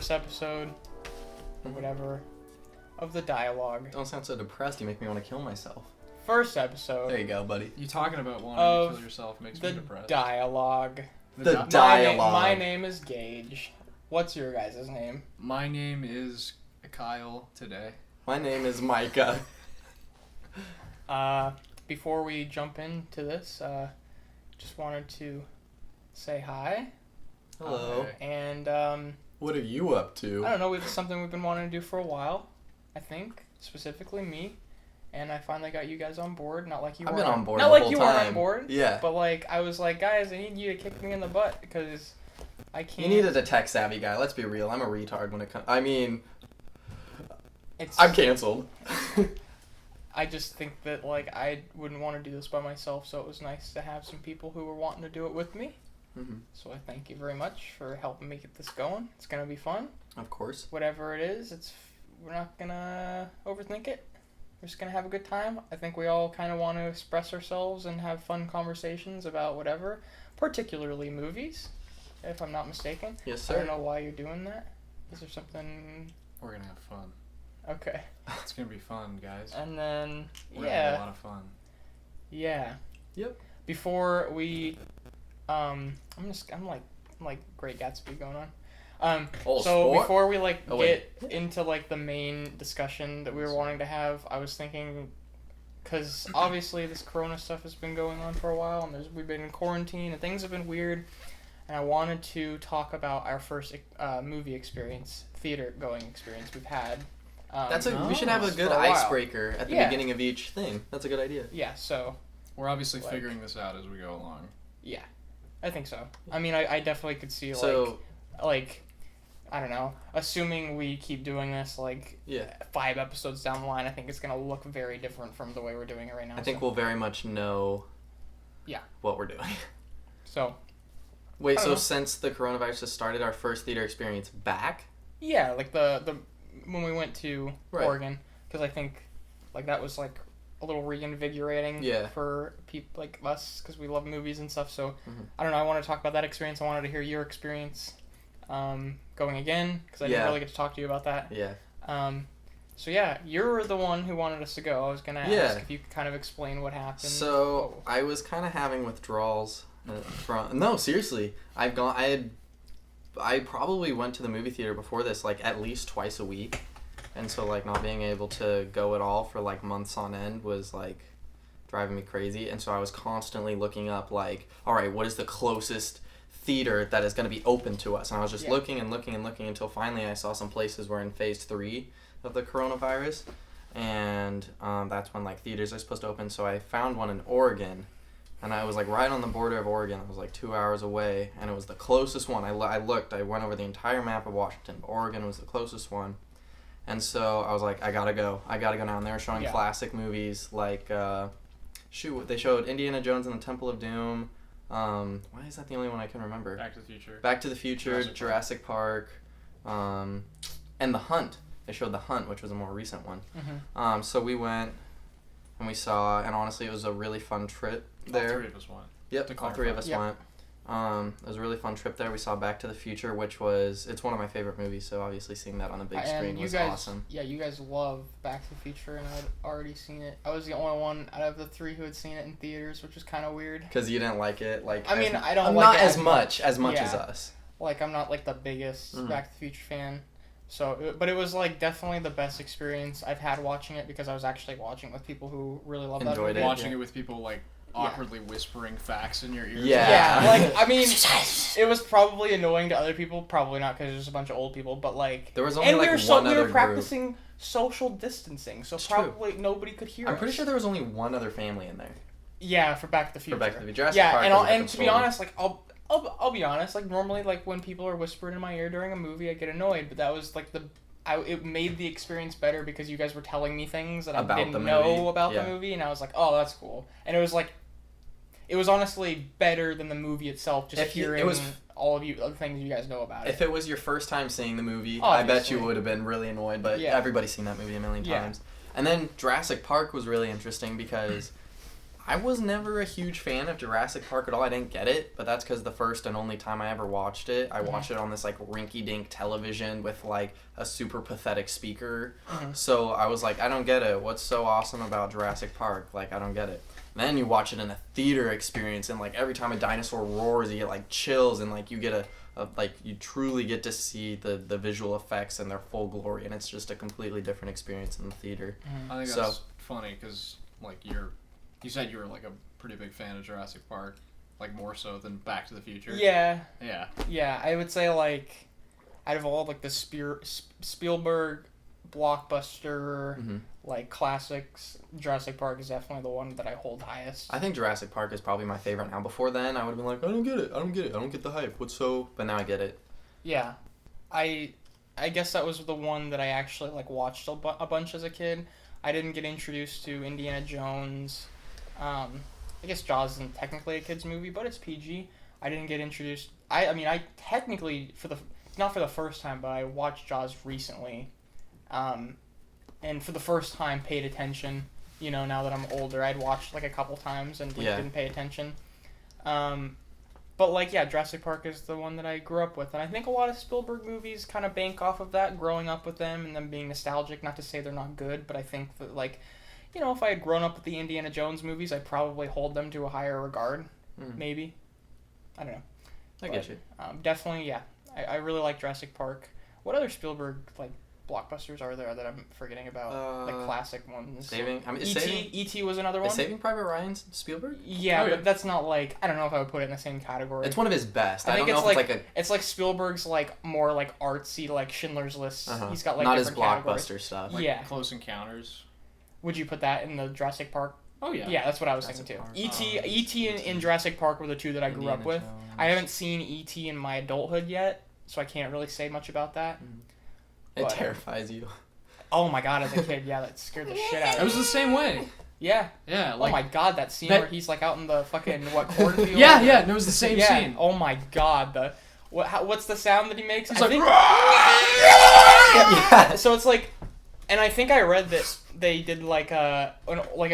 first episode, or whatever, of the dialogue. Don't sound so depressed. You make me want to kill myself. First episode. There you go, buddy. You talking about wanting to kill yourself makes me depressed. Dialogue. The dialogue. My name is Gage. What's your guys' name? My name is Kyle today. My name is Micah. Before we jump into this, just wanted to say hi. Hello. And, what are you up to? I don't know, it's something we've been wanting to do for a while, I think. Specifically me. And I finally got you guys on board. Not like you I've weren't. been on board Not the like whole you time. weren't on board. Yeah. But, like, I was like, guys, I need you to kick me in the butt because I can't. You needed a tech-savvy guy. Let's be real. I'm a retard when it comes... I mean... It's, I'm canceled. I just think that, like, I wouldn't want to do this by myself, so it was nice to have some people who were wanting to do it with me. Mm-hmm. So I thank you very much for helping me get this going. It's going to be fun. Of course. Whatever it is, we're not going to overthink it. We're just going to have a good time. I think we all kind of want to express ourselves and have fun conversations about whatever, particularly movies, if I'm not mistaken. Yes, sir. I don't know why you're doing that. Is there something... We're going to have fun. Okay. It's going to be fun, guys. And then, We're going to have a lot of fun. Yeah. Yep. Before we... I'm like Great Gatsby going on. Before we get into like the main discussion that we were wanting to have, I was thinking, because obviously this Corona stuff has been going on for a while, and we've been in quarantine and things have been weird, and I wanted to talk about our first movie experience, theater going experience we've had. We should have a good icebreaker at the beginning of each thing. That's a good idea. Yeah. So. We're obviously figuring this out as we go along. Yeah. I think so. I mean, I definitely could see, like, I don't know, assuming we keep doing this, 5 episodes down the line, I think it's going to look very different from the way we're doing it right now. I think we'll very much know what we're doing. So. Wait, so since the coronavirus has started, our first theater experience back? Yeah, like the when we went to Oregon, because I think, like, that was, like, a little reinvigorating for people like us because we love movies and stuff. So I don't know. I want to talk about that experience. I wanted to hear your experience going again because I didn't really get to talk to you about that. Yeah. So yeah, you're the one who wanted us to go. I was gonna ask if you could kind of explain what happened. So I was kind of having withdrawals from. No, seriously, I probably went to the movie theater before this like at least twice a week. And so, like, not being able to go at all for, like, months on end was, like, driving me crazy. And so I was constantly looking up, like, all right, what is the closest theater that is going to be open to us? And I was just looking and looking and looking until finally I saw some places were in phase 3 of the coronavirus. And that's when, like, theaters are supposed to open. So I found one in Oregon. And I was, like, right on the border of Oregon. I was, like, 2 hours away. And it was the closest one. I looked. I went over the entire map of Washington. Oregon was the closest one. And so I was like, I gotta go now. And they were showing classic movies like, they showed Indiana Jones and the Temple of Doom. Why is that the only one I can remember? Back to the Future, Jurassic Park, and The Hunt. They showed The Hunt, which was a more recent one. Mm-hmm. So we went and we saw, and honestly, it was a really fun trip there. All 3 of us went. Yep, all 3 of us went. It was a really fun trip there. We saw Back to the Future, it's one of my favorite movies, so obviously seeing that on the big screen was awesome. Yeah, you guys love Back to the Future, and I'd already seen it. I was the only one out of the 3 who had seen it in theaters, which was kind of weird. Because you didn't like it? Like, I mean, I don't I'm like not it as much as us. Like, I'm not, like, the biggest Back to the Future fan. So, but it was, like, definitely the best experience I've had watching it, because I was actually watching it with people who really love that movie. Watching it with people, like, awkwardly whispering facts in your ears. Yeah, like, I mean, it was probably annoying to other people, probably not because there's a bunch of old people, but, like... There was only, we were practicing social distancing, so probably nobody could hear us. I'm pretty sure there was only one other family in there. Yeah, for Back to the Future. Jurassic Park and to be honest, like, I'll be honest, like, normally, like, when people are whispering in my ear during a movie, I get annoyed, but that was, like, it made the experience better because you guys were telling me things that I didn't know about the movie, and I was like, oh, that's cool. And it was, like, it was honestly better than the movie itself, just hearing all of you, other things you guys know about it. If it was your first time seeing the movie, I bet you would have been really annoyed, but everybody's seen that movie a million times. And then Jurassic Park was really interesting because I was never a huge fan of Jurassic Park at all. I didn't get it, but that's because the first and only time I ever watched it, I watched it on this like rinky-dink television with like a super pathetic speaker. So I was like, I don't get it. What's so awesome about Jurassic Park? Like, I don't get it. And then you watch it in a theater experience, and like every time a dinosaur roars, you get like chills, and like you get you truly get to see the visual effects in their full glory, and it's just a completely different experience in the theater. I think that's funny because like you said you were like a pretty big fan of Jurassic Park, like more so than Back to the Future. Yeah. Yeah. Yeah, I would say like out of all like the Spielberg blockbuster like classics, Jurassic Park is definitely the one that I hold highest. I think Jurassic Park is probably my favorite now. Before then, I would have been like, I don't get it. I don't get the hype. But now I get it. Yeah. I guess that was the one that I actually like watched a bunch as a kid. I didn't get introduced to Indiana Jones. I guess Jaws isn't technically a kid's movie, but it's PG. I didn't get introduced. I mean, I technically not for the first time, but I watched Jaws recently. And for the first time paid attention, now that I'm older. I'd watched like a couple times and didn't pay attention. But like, yeah, Jurassic Park is the one that I grew up with. And I think a lot of Spielberg movies kind of bank off of that, growing up with them and them being nostalgic. Not to say they're not good, but I think that like, if I had grown up with the Indiana Jones movies, I'd probably hold them to a higher regard. Maybe. I don't know. I get you. Definitely, yeah. I really like Jurassic Park. What other Spielberg, like, blockbusters are there that I'm forgetting about? The classic ones. E.T. was another one. Is Saving Private Ryan's Spielberg? Yeah, but that's not like, I don't know if I would put it in the same category. It's one of his best. I think it's like it's like Spielberg's like more like artsy, like Schindler's List. He's got like not different his blockbuster categories. stuff. Like Close Encounters. Would you put that in the Jurassic Park? Oh yeah. Yeah, that's what I was thinking too. E.T. and Jurassic Park were the two that I grew up with. Jones. I haven't seen E.T. in my adulthood yet, so I can't really say much about that. It terrifies you. Oh my god, as a kid, yeah, that scared the shit out of me. It was the same way. Yeah. Yeah. Like, oh my god, that scene where he's like out in the fucking cornfield. Yeah, it was the same scene. Oh my god, what's the sound that he makes? It's Yeah. So it's like, and I think I read that they did like an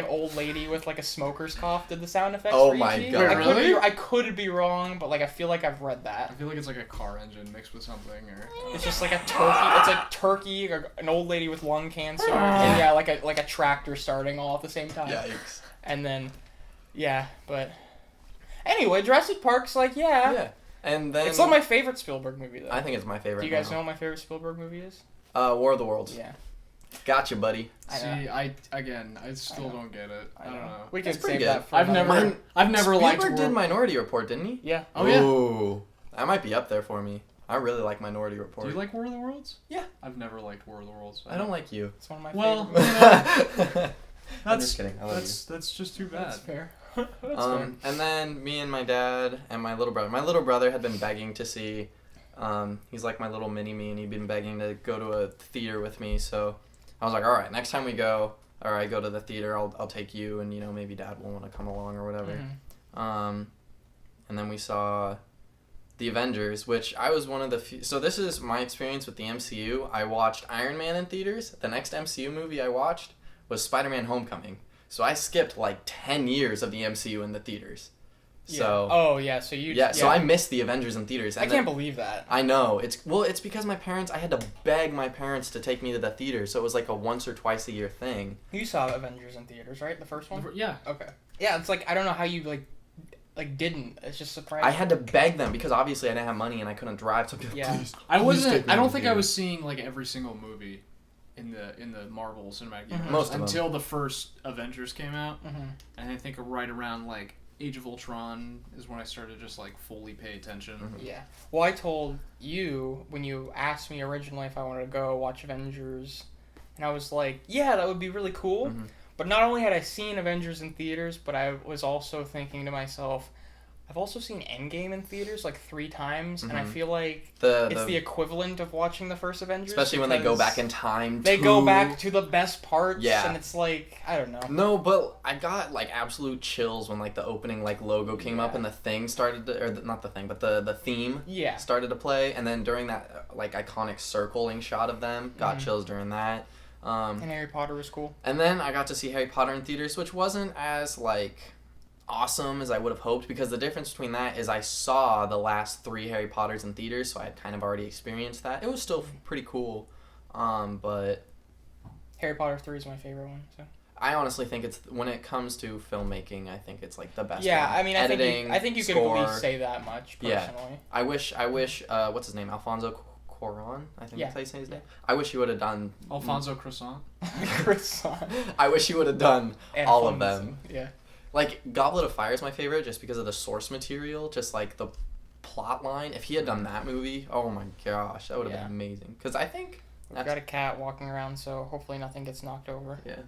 old lady with like a smoker's cough did the sound effects. Oh for my E.T. god! Really? I could be wrong, but like I feel like I've read that. I feel like it's like a car engine mixed with something, or it's just like a turkey. It's like turkey, or an old lady with lung cancer, and yeah, like a tractor starting all at the same time. Yikes! And then, yeah, but anyway, Jurassic Park's like Yeah. And then it's not my favorite Spielberg movie though. I think it's my favorite. Do you guys know what my favorite Spielberg movie is? War of the Worlds. Yeah. Gotcha, buddy. I still don't get it. I don't know. We can It's pretty save good. that for I've never liked. Spielberg did Minority Report, didn't he? Yeah. Oh yeah. Ooh, that might be up there for me. I really like Minority Report. Do you like War of the Worlds? Yeah. I've never liked War of the Worlds. I don't like you. It's one of my Well, favorite I'm just kidding. I love that's just too bad. That's fair. And then me and my dad and my little brother. My little brother had been begging to see. He's like my little mini me, and he'd been begging to go to a theater with me. So I was like, all right, next time we go, or I go to the theater, I'll take you, and maybe Dad will want to come along or whatever. And then we saw the Avengers, which I was one of the few. So this is my experience with the MCU. I watched Iron Man in theaters. The next MCU movie I watched was Spider-Man: Homecoming. So I skipped like 10 years of the MCU in the theaters. So so I missed the Avengers in theaters. I can't believe that. I know. It's because I had to beg my parents to take me to the theater, so it was like a once or twice a year thing. You saw Avengers in theaters, right? The first one? Yeah. Okay. Yeah, it's like I don't know how you like didn't. It's just surprising. I had to beg them because obviously I didn't have money and I couldn't drive, so I'd be like, please. I don't think I was seeing like every single movie in the Marvel Cinematic Universe Most of until the first Avengers came out. Mm-hmm. And I think right around like Age of Ultron is when I started to just like fully pay attention. Mm-hmm. Yeah. Well, I told you when you asked me originally if I wanted to go watch Avengers, and I was like, yeah, that would be really cool. Mm-hmm. But not only had I seen Avengers in theaters, but I was also thinking to myself, I've also seen Endgame in theaters like 3 times, and I feel like it's the equivalent of watching the first Avengers. Especially when they go back in time. They go back to the best parts, yeah. And it's like, I don't know. No, but I got like absolute chills when like the opening like logo came up and the thing started to, or not the thing, but the theme started to play, and then during that like iconic circling shot of them, got chills during that. And Harry Potter was cool. And then I got to see Harry Potter in theaters, which wasn't as like awesome as I would have hoped, because the difference between that is I saw the last 3 Harry Potters in theaters, so I had kind of already experienced that. It was still pretty cool, but Harry Potter 3 is my favorite one. So I honestly think it's, when it comes to filmmaking, I think it's like the best. Yeah, one. I mean, Editing, I think you could score, at least say that much personally. Yeah. I wish what's his name, Alfonso Cuarón, I think that's how you say his name. I wish he would have done Alfonso Croissant. Croissant. I wish he would have done all of them. Yeah. Like, Goblet of Fire is my favorite just because of the source material, just like the plot line. If he had done that movie, oh my gosh, that would have been amazing. Because I think we've got a cat walking around, so hopefully nothing gets knocked over. Yeah.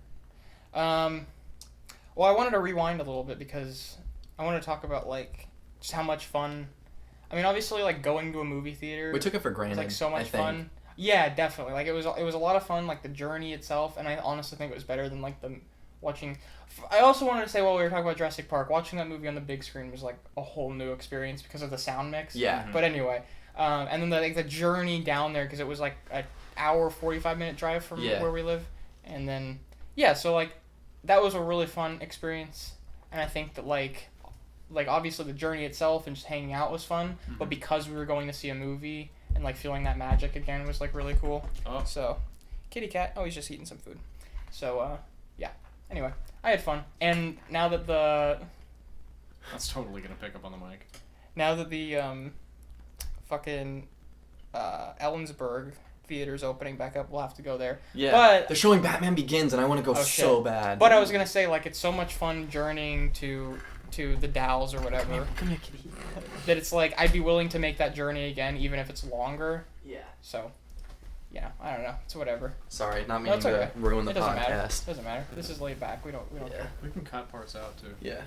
Well, I wanted to rewind a little bit because I want to talk about like just how much fun. I mean, obviously, like going to a movie theater. We took it for granted. It's like so much fun. Yeah, definitely. Like it was a lot of fun. Like the journey itself, and I honestly think it was better than like the watching. I also wanted to say while we were talking about Jurassic Park, watching that movie on the big screen was like a whole new experience because of the sound mix. Yeah. But anyway, and then the journey down there because it was like an hour 45-minute drive from where we live, and then so like that was a really fun experience, and I think that like obviously the journey itself and just hanging out was fun, but because we were going to see a movie and like feeling that magic again was like really cool. Oh. So, kitty cat. Oh, he's just eating some food. So anyway, I had fun, and now that that's totally gonna pick up on the mic. Now that the fucking Ellensburg theater's opening back up, we'll have to go there. Yeah, but they're showing Batman Begins, and I want to go so bad. But I was gonna say, like, it's so much fun journeying to the Dalles or whatever. Come here, kitty. That it's like I'd be willing to make that journey again, even if it's longer. Yeah. So, yeah, I don't know. It's whatever. Sorry, not meaning to ruin the podcast. It doesn't matter. This is laid back. We don't care. We can cut parts out too. Yeah.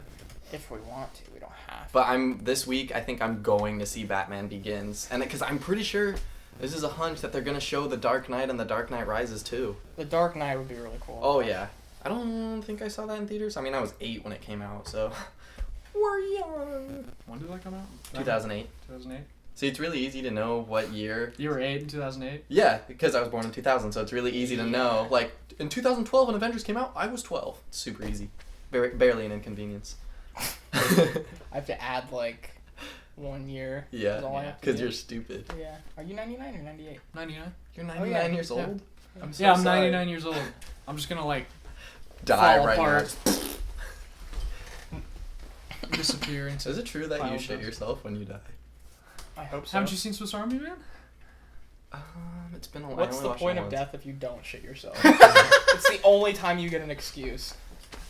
If we want to, we don't have to. But this week I think I'm going to see Batman Begins, and because I'm pretty sure this is a hunch that they're gonna show The Dark Knight and The Dark Knight Rises too. The Dark Knight would be really cool. Oh yeah. I don't think I saw that in theaters. I mean, I was 8 when it came out, so we're young. When did that come out? 2008. 2008. See, it's really easy to know what year. You were 8 in 2008? Yeah, because I was born in 2000, so it's really easy to know. Like, in 2012 when Avengers came out, I was 12. It's super easy. Barely an inconvenience. I have to add, like, 1 year. Yeah, because you're stupid. Yeah. Are you 99 or 98? 99. You're 99 years old? I'm 99 years old. I'm just gonna, like, die fall right apart. now. Disappear into. Is it true that you shit yourself when you die? I hope so. Haven't you seen Swiss Army Man? It's been a while. What's the point of death if you don't shit yourself? It's the only time you get an excuse.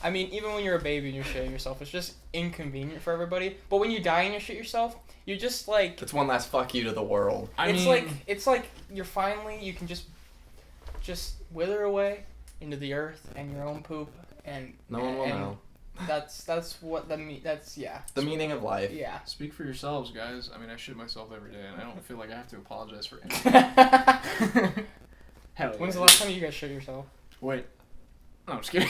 I mean, even when you're a baby and you're shitting yourself, it's just inconvenient for everybody. But when you die and you shit yourself, you're just like... It's one last fuck you to the world. It's like you're finally... You can just wither away into the earth and your own poop, and... No one will know. That's what the meaning of life. Yeah. Speak for yourselves, guys. I mean, I shit myself every day, and I don't feel like I have to apologize for anything. Hell yeah. When's the last time you guys shit yourself? Wait. No, I'm just kidding.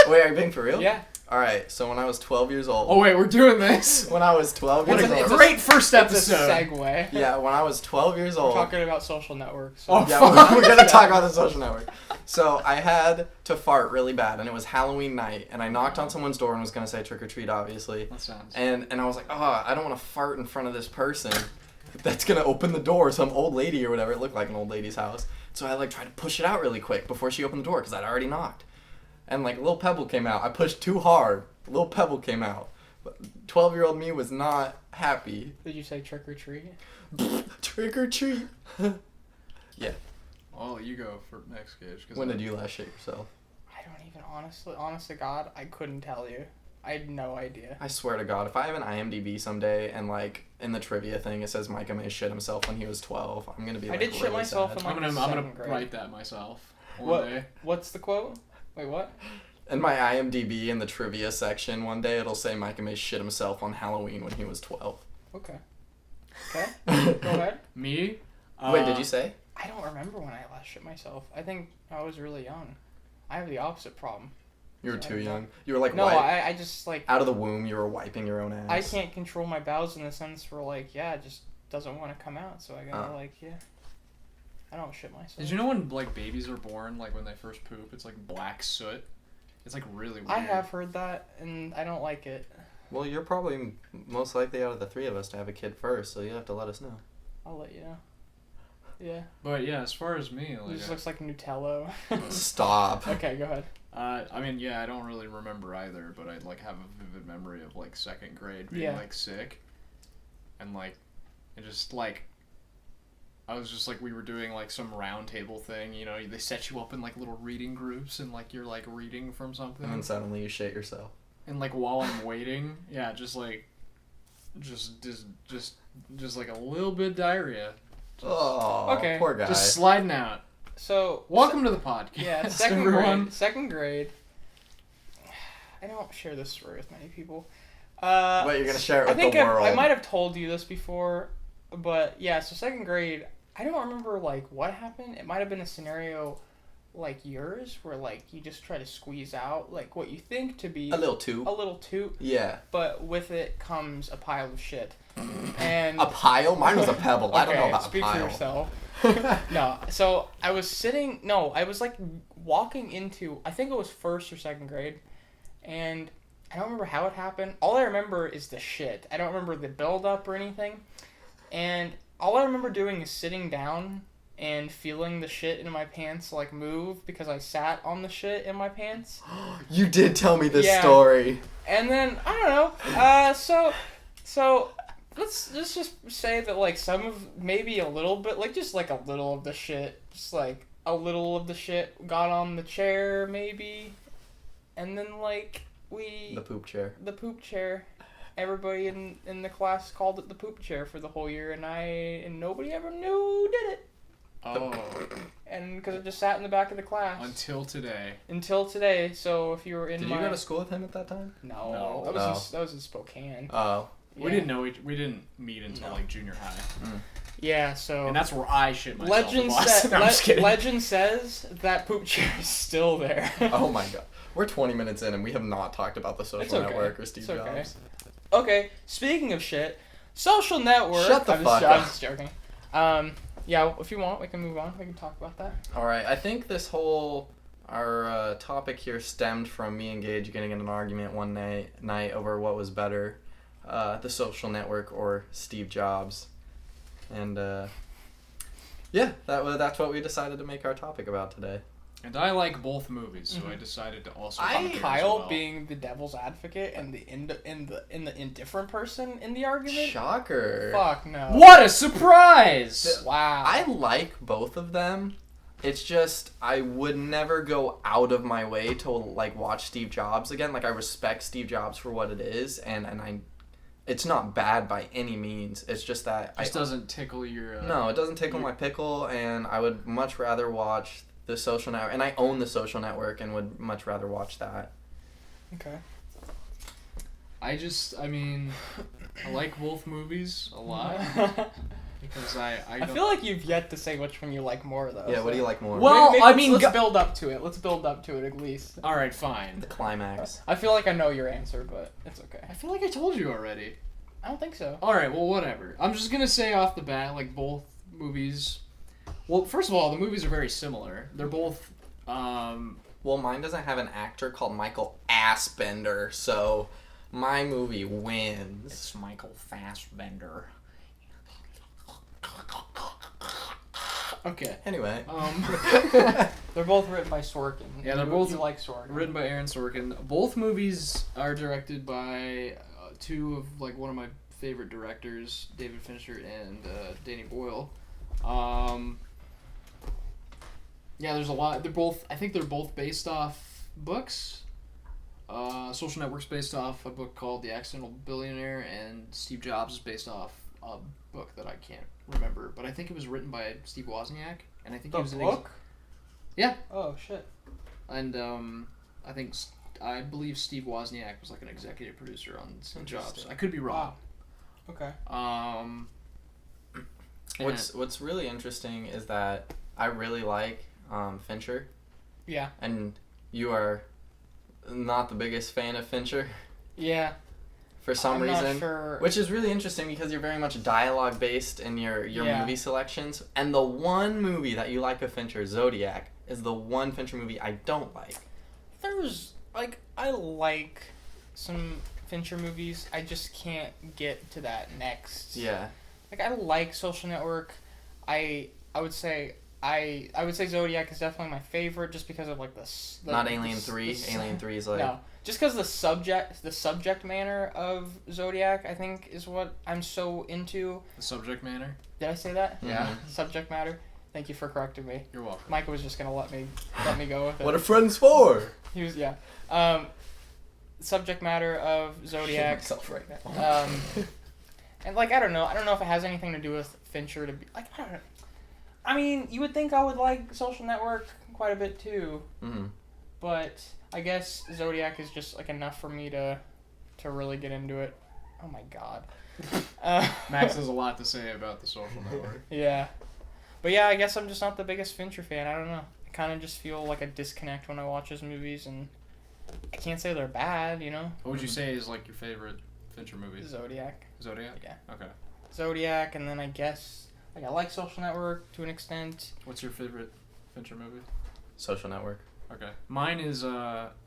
Wait, are you being for real? Yeah. Alright, so when I was 12 years old... Oh wait, we're doing this? When I was 12 years old... It's a great first episode. It's a segue. Yeah, when I was 12 years old... We're talking about social networks. So. Oh, yeah, we're going to talk about the social network. So I had to fart really bad, and it was Halloween night, and I knocked on someone's door and was going to say trick or treat, obviously. That sounds... And I was like, I don't want to fart in front of this person that's going to open the door, some old lady or whatever. It looked like an old lady's house. So I tried to push it out really quick before she opened the door, because I'd already knocked. And a little pebble came out. I pushed too hard. A little pebble came out. 12-year-old me was not happy. Did you say trick or treat? Trick or treat. Yeah. Well, you go for next, Gage. When did you last shit yourself? I don't even honest to God, I couldn't tell you. I had no idea. I swear to God, if I have an IMDb someday and in the trivia thing it says Micah May shit himself when he was 12, I'm gonna be I did really shit myself sad. in I'm gonna grade. write that myself one day. What's the quote? Wait, what? In my IMDb in the trivia section one day it'll say Micah May shit himself on Halloween when he was 12. Okay. Go ahead. Me? Wait, did you say? I don't remember when I last shit myself. I think I was really young. I have the opposite problem. You were too young. You were No, I just out of the womb you were wiping your own ass. I can't control my bowels in the sense where it just doesn't want to come out, so I gotta I don't shit myself. Did you know when babies are born, when they first poop, it's black soot? It's really weird. I have heard that, and I don't like it. Well, you're probably most likely out of the three of us to have a kid first, so you have to let us know. I'll let you know. Yeah. But yeah, as far as me, It just looks like Nutella. Stop. Okay, go ahead. I mean, yeah, I don't really remember either, but I like have a vivid memory of like second grade being like sick, and like, it just like, I was just like we were doing like some round table thing, you know, they set you up in like little reading groups and like you're like reading from something, And then suddenly you shit yourself. and like while I'm waiting, yeah, just like, just like a little bit of diarrhea. Oh, okay. Poor guy. Just sliding out. So Welcome to the podcast. Yeah, everyone. Second grade. I don't share this story with many people. Wait, you're gonna share it with the world? I might have told you this before, but yeah. So second grade, I don't remember like what happened. It might have been a scenario like yours, where like you just try to squeeze out like what you think to be a little toot. A little toot. Yeah. But with it comes a pile of shit. And a pile? Mine was a pebble. Okay, I don't know about speak a pile. for yourself. No, so I was I was like walking into, I think it was first or second grade, and I don't remember how it happened. All I remember is the shit. I don't remember the build up or anything. And all I remember doing is sitting down and feeling the shit in my pants like move because I sat on the shit in my pants. You did tell me this story. And then I don't know. So let's just say that like some of maybe a little bit, like just like a little of the shit, just like a little of the shit got on the chair maybe, and then like the poop chair. Everybody in the class called it the poop chair for the whole year, and nobody ever knew who did it. Oh. And because it just sat in the back of the class. Until today. So if you were in Did you go to school with him at that time? No. That was in Spokane. Oh. Yeah. We didn't meet until like junior high. Mm. Yeah, so... And that's where I shit myself. Legend says that poop chair is still there. Oh my god. We're 20 minutes in and we have not talked about the Social Network or Steve Jobs. Okay, speaking of shit, Social Network... Shut the fuck up. I'm just joking. Yeah, if you want, we can move on. We can talk about that. Alright, I think our topic here stemmed from me and Gage getting in an argument one night over what was better, the Social Network or Steve Jobs. And, yeah, that's what we decided to make our topic about today. And I like both movies, so I decided to also. Kyle being the devil's advocate and the indifferent person in the argument. Shocker. Fuck no. What a surprise! Wow. I like both of them. It's just I would never go out of my way to like watch Steve Jobs again. Like I respect Steve Jobs for what it is, and I. It's not bad by any means. It's just that it doesn't tickle your. No, it doesn't tickle my pickle, and I would much rather watch the Social Network. And I own the Social Network, and would much rather watch that. Okay. I like both movies a lot because I feel like you've yet to say which one you like more though. Yeah, what do you like more? Well, let's build up to it. Let's build up to it at least. All right, fine. The climax. I feel like I know your answer, but it's okay. I feel like I told you already. I don't think so. All right, well, whatever. I'm just gonna say off the bat, like both movies. Well, first of all, the movies are very similar. They're both. Well, mine doesn't have an actor called Michael Assbender, so my movie wins. It's Michael Fassbender. Okay. Anyway. They're both written by Sorkin. Yeah, they're both. You like Sorkin. Written by Aaron Sorkin. Both movies are directed by two of like one of my favorite directors, David Fincher and Danny Boyle. Yeah, there's a lot. I think they're both based off books. Social Network's based off a book called The Accidental Billionaire, and Steve Jobs is based off a book that I can't remember, but I think it was written by Steve Wozniak, and I think he was book. Yeah. Oh shit. And I believe Steve Wozniak was like an executive producer on Steve Jobs. I could be wrong. Wow. Okay. What's really interesting is that I really like Fincher. Yeah. And you are not the biggest fan of Fincher. Yeah. For some reason. Not sure. Which is really interesting because you're very much dialogue based in your movie selections. And the one movie that you like of Fincher, Zodiac, is the one Fincher movie I don't like. I like some Fincher movies. I just can't get to that next. Yeah. Like, I like Social Network. I would say Zodiac is definitely my favorite, just because of like Not Alien 3. Alien 3 is like no, just because the subject matter of Zodiac, I think, is what I'm so into. The subject matter. Did I say that? Yeah. Subject matter. Thank you for correcting me. You're welcome. Michael was just gonna let me go with it. What a friend's for. He was subject matter of Zodiac. Myself right now. And like I don't know if it has anything to do with Fincher to be like I don't know. I mean, you would think I would like Social Network quite a bit too. Mm-hmm. But I guess Zodiac is just like enough for me to really get into it. Oh my god. Max has a lot to say about the Social Network. Yeah. But yeah, I guess I'm just not the biggest Fincher fan. I don't know. I kind of just feel like a disconnect when I watch his movies, and I can't say they're bad, you know? What would you say is like your favorite Fincher movie? Zodiac. Zodiac? Yeah. Okay. Zodiac, and then I guess like I like Social Network to an extent. What's your favorite Fincher movie? Social Network. Okay. Mine is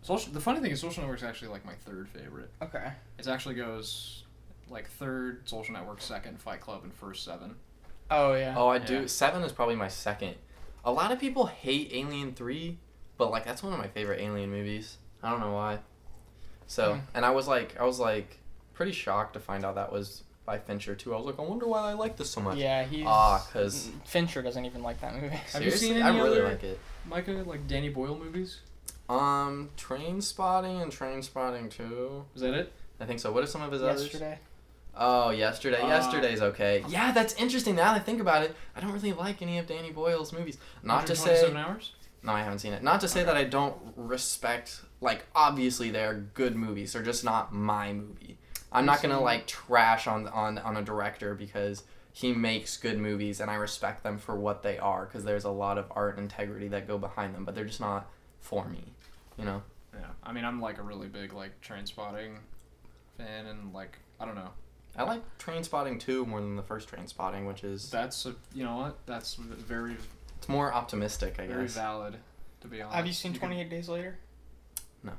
Social. The funny thing is Social Network's actually like my third favorite. Okay. It actually goes like third Social Network, second Fight Club, and first Seven. Oh yeah. Oh, I do. 7 is probably my second. A lot of people hate Alien 3, but like that's one of my favorite Alien movies. I don't know why. So, and I was like pretty shocked to find out that was by Fincher too. I was like, I wonder why I like this so much. Yeah, he's because Fincher doesn't even like that movie. Have you seen any I really other like it. Micah, like Danny Boyle movies? Train Spotting and Train Spotting 2. Is that it? I think so. What are some of his others? Yesterday. Oh, Yesterday. Yesterday's okay. Yeah, that's interesting. Now that I think about it, I don't really like any of Danny Boyle's movies. Not to say. 127 Hours? No, I haven't seen it. Not to say that I don't respect. Like, obviously, they're good movies. They're just not my movie. I'm not gonna like trash on a director because he makes good movies and I respect them for what they are because there's a lot of art and integrity that go behind them, but they're just not for me, you know. Yeah, I mean, I'm like a really big like Train Spotting fan, and like I don't know. I like Train Spotting 2 more than the first Train Spotting, which is you know what? That's very. It's more optimistic, I guess. Very valid, to be honest. Have you seen 28 Days Later? No.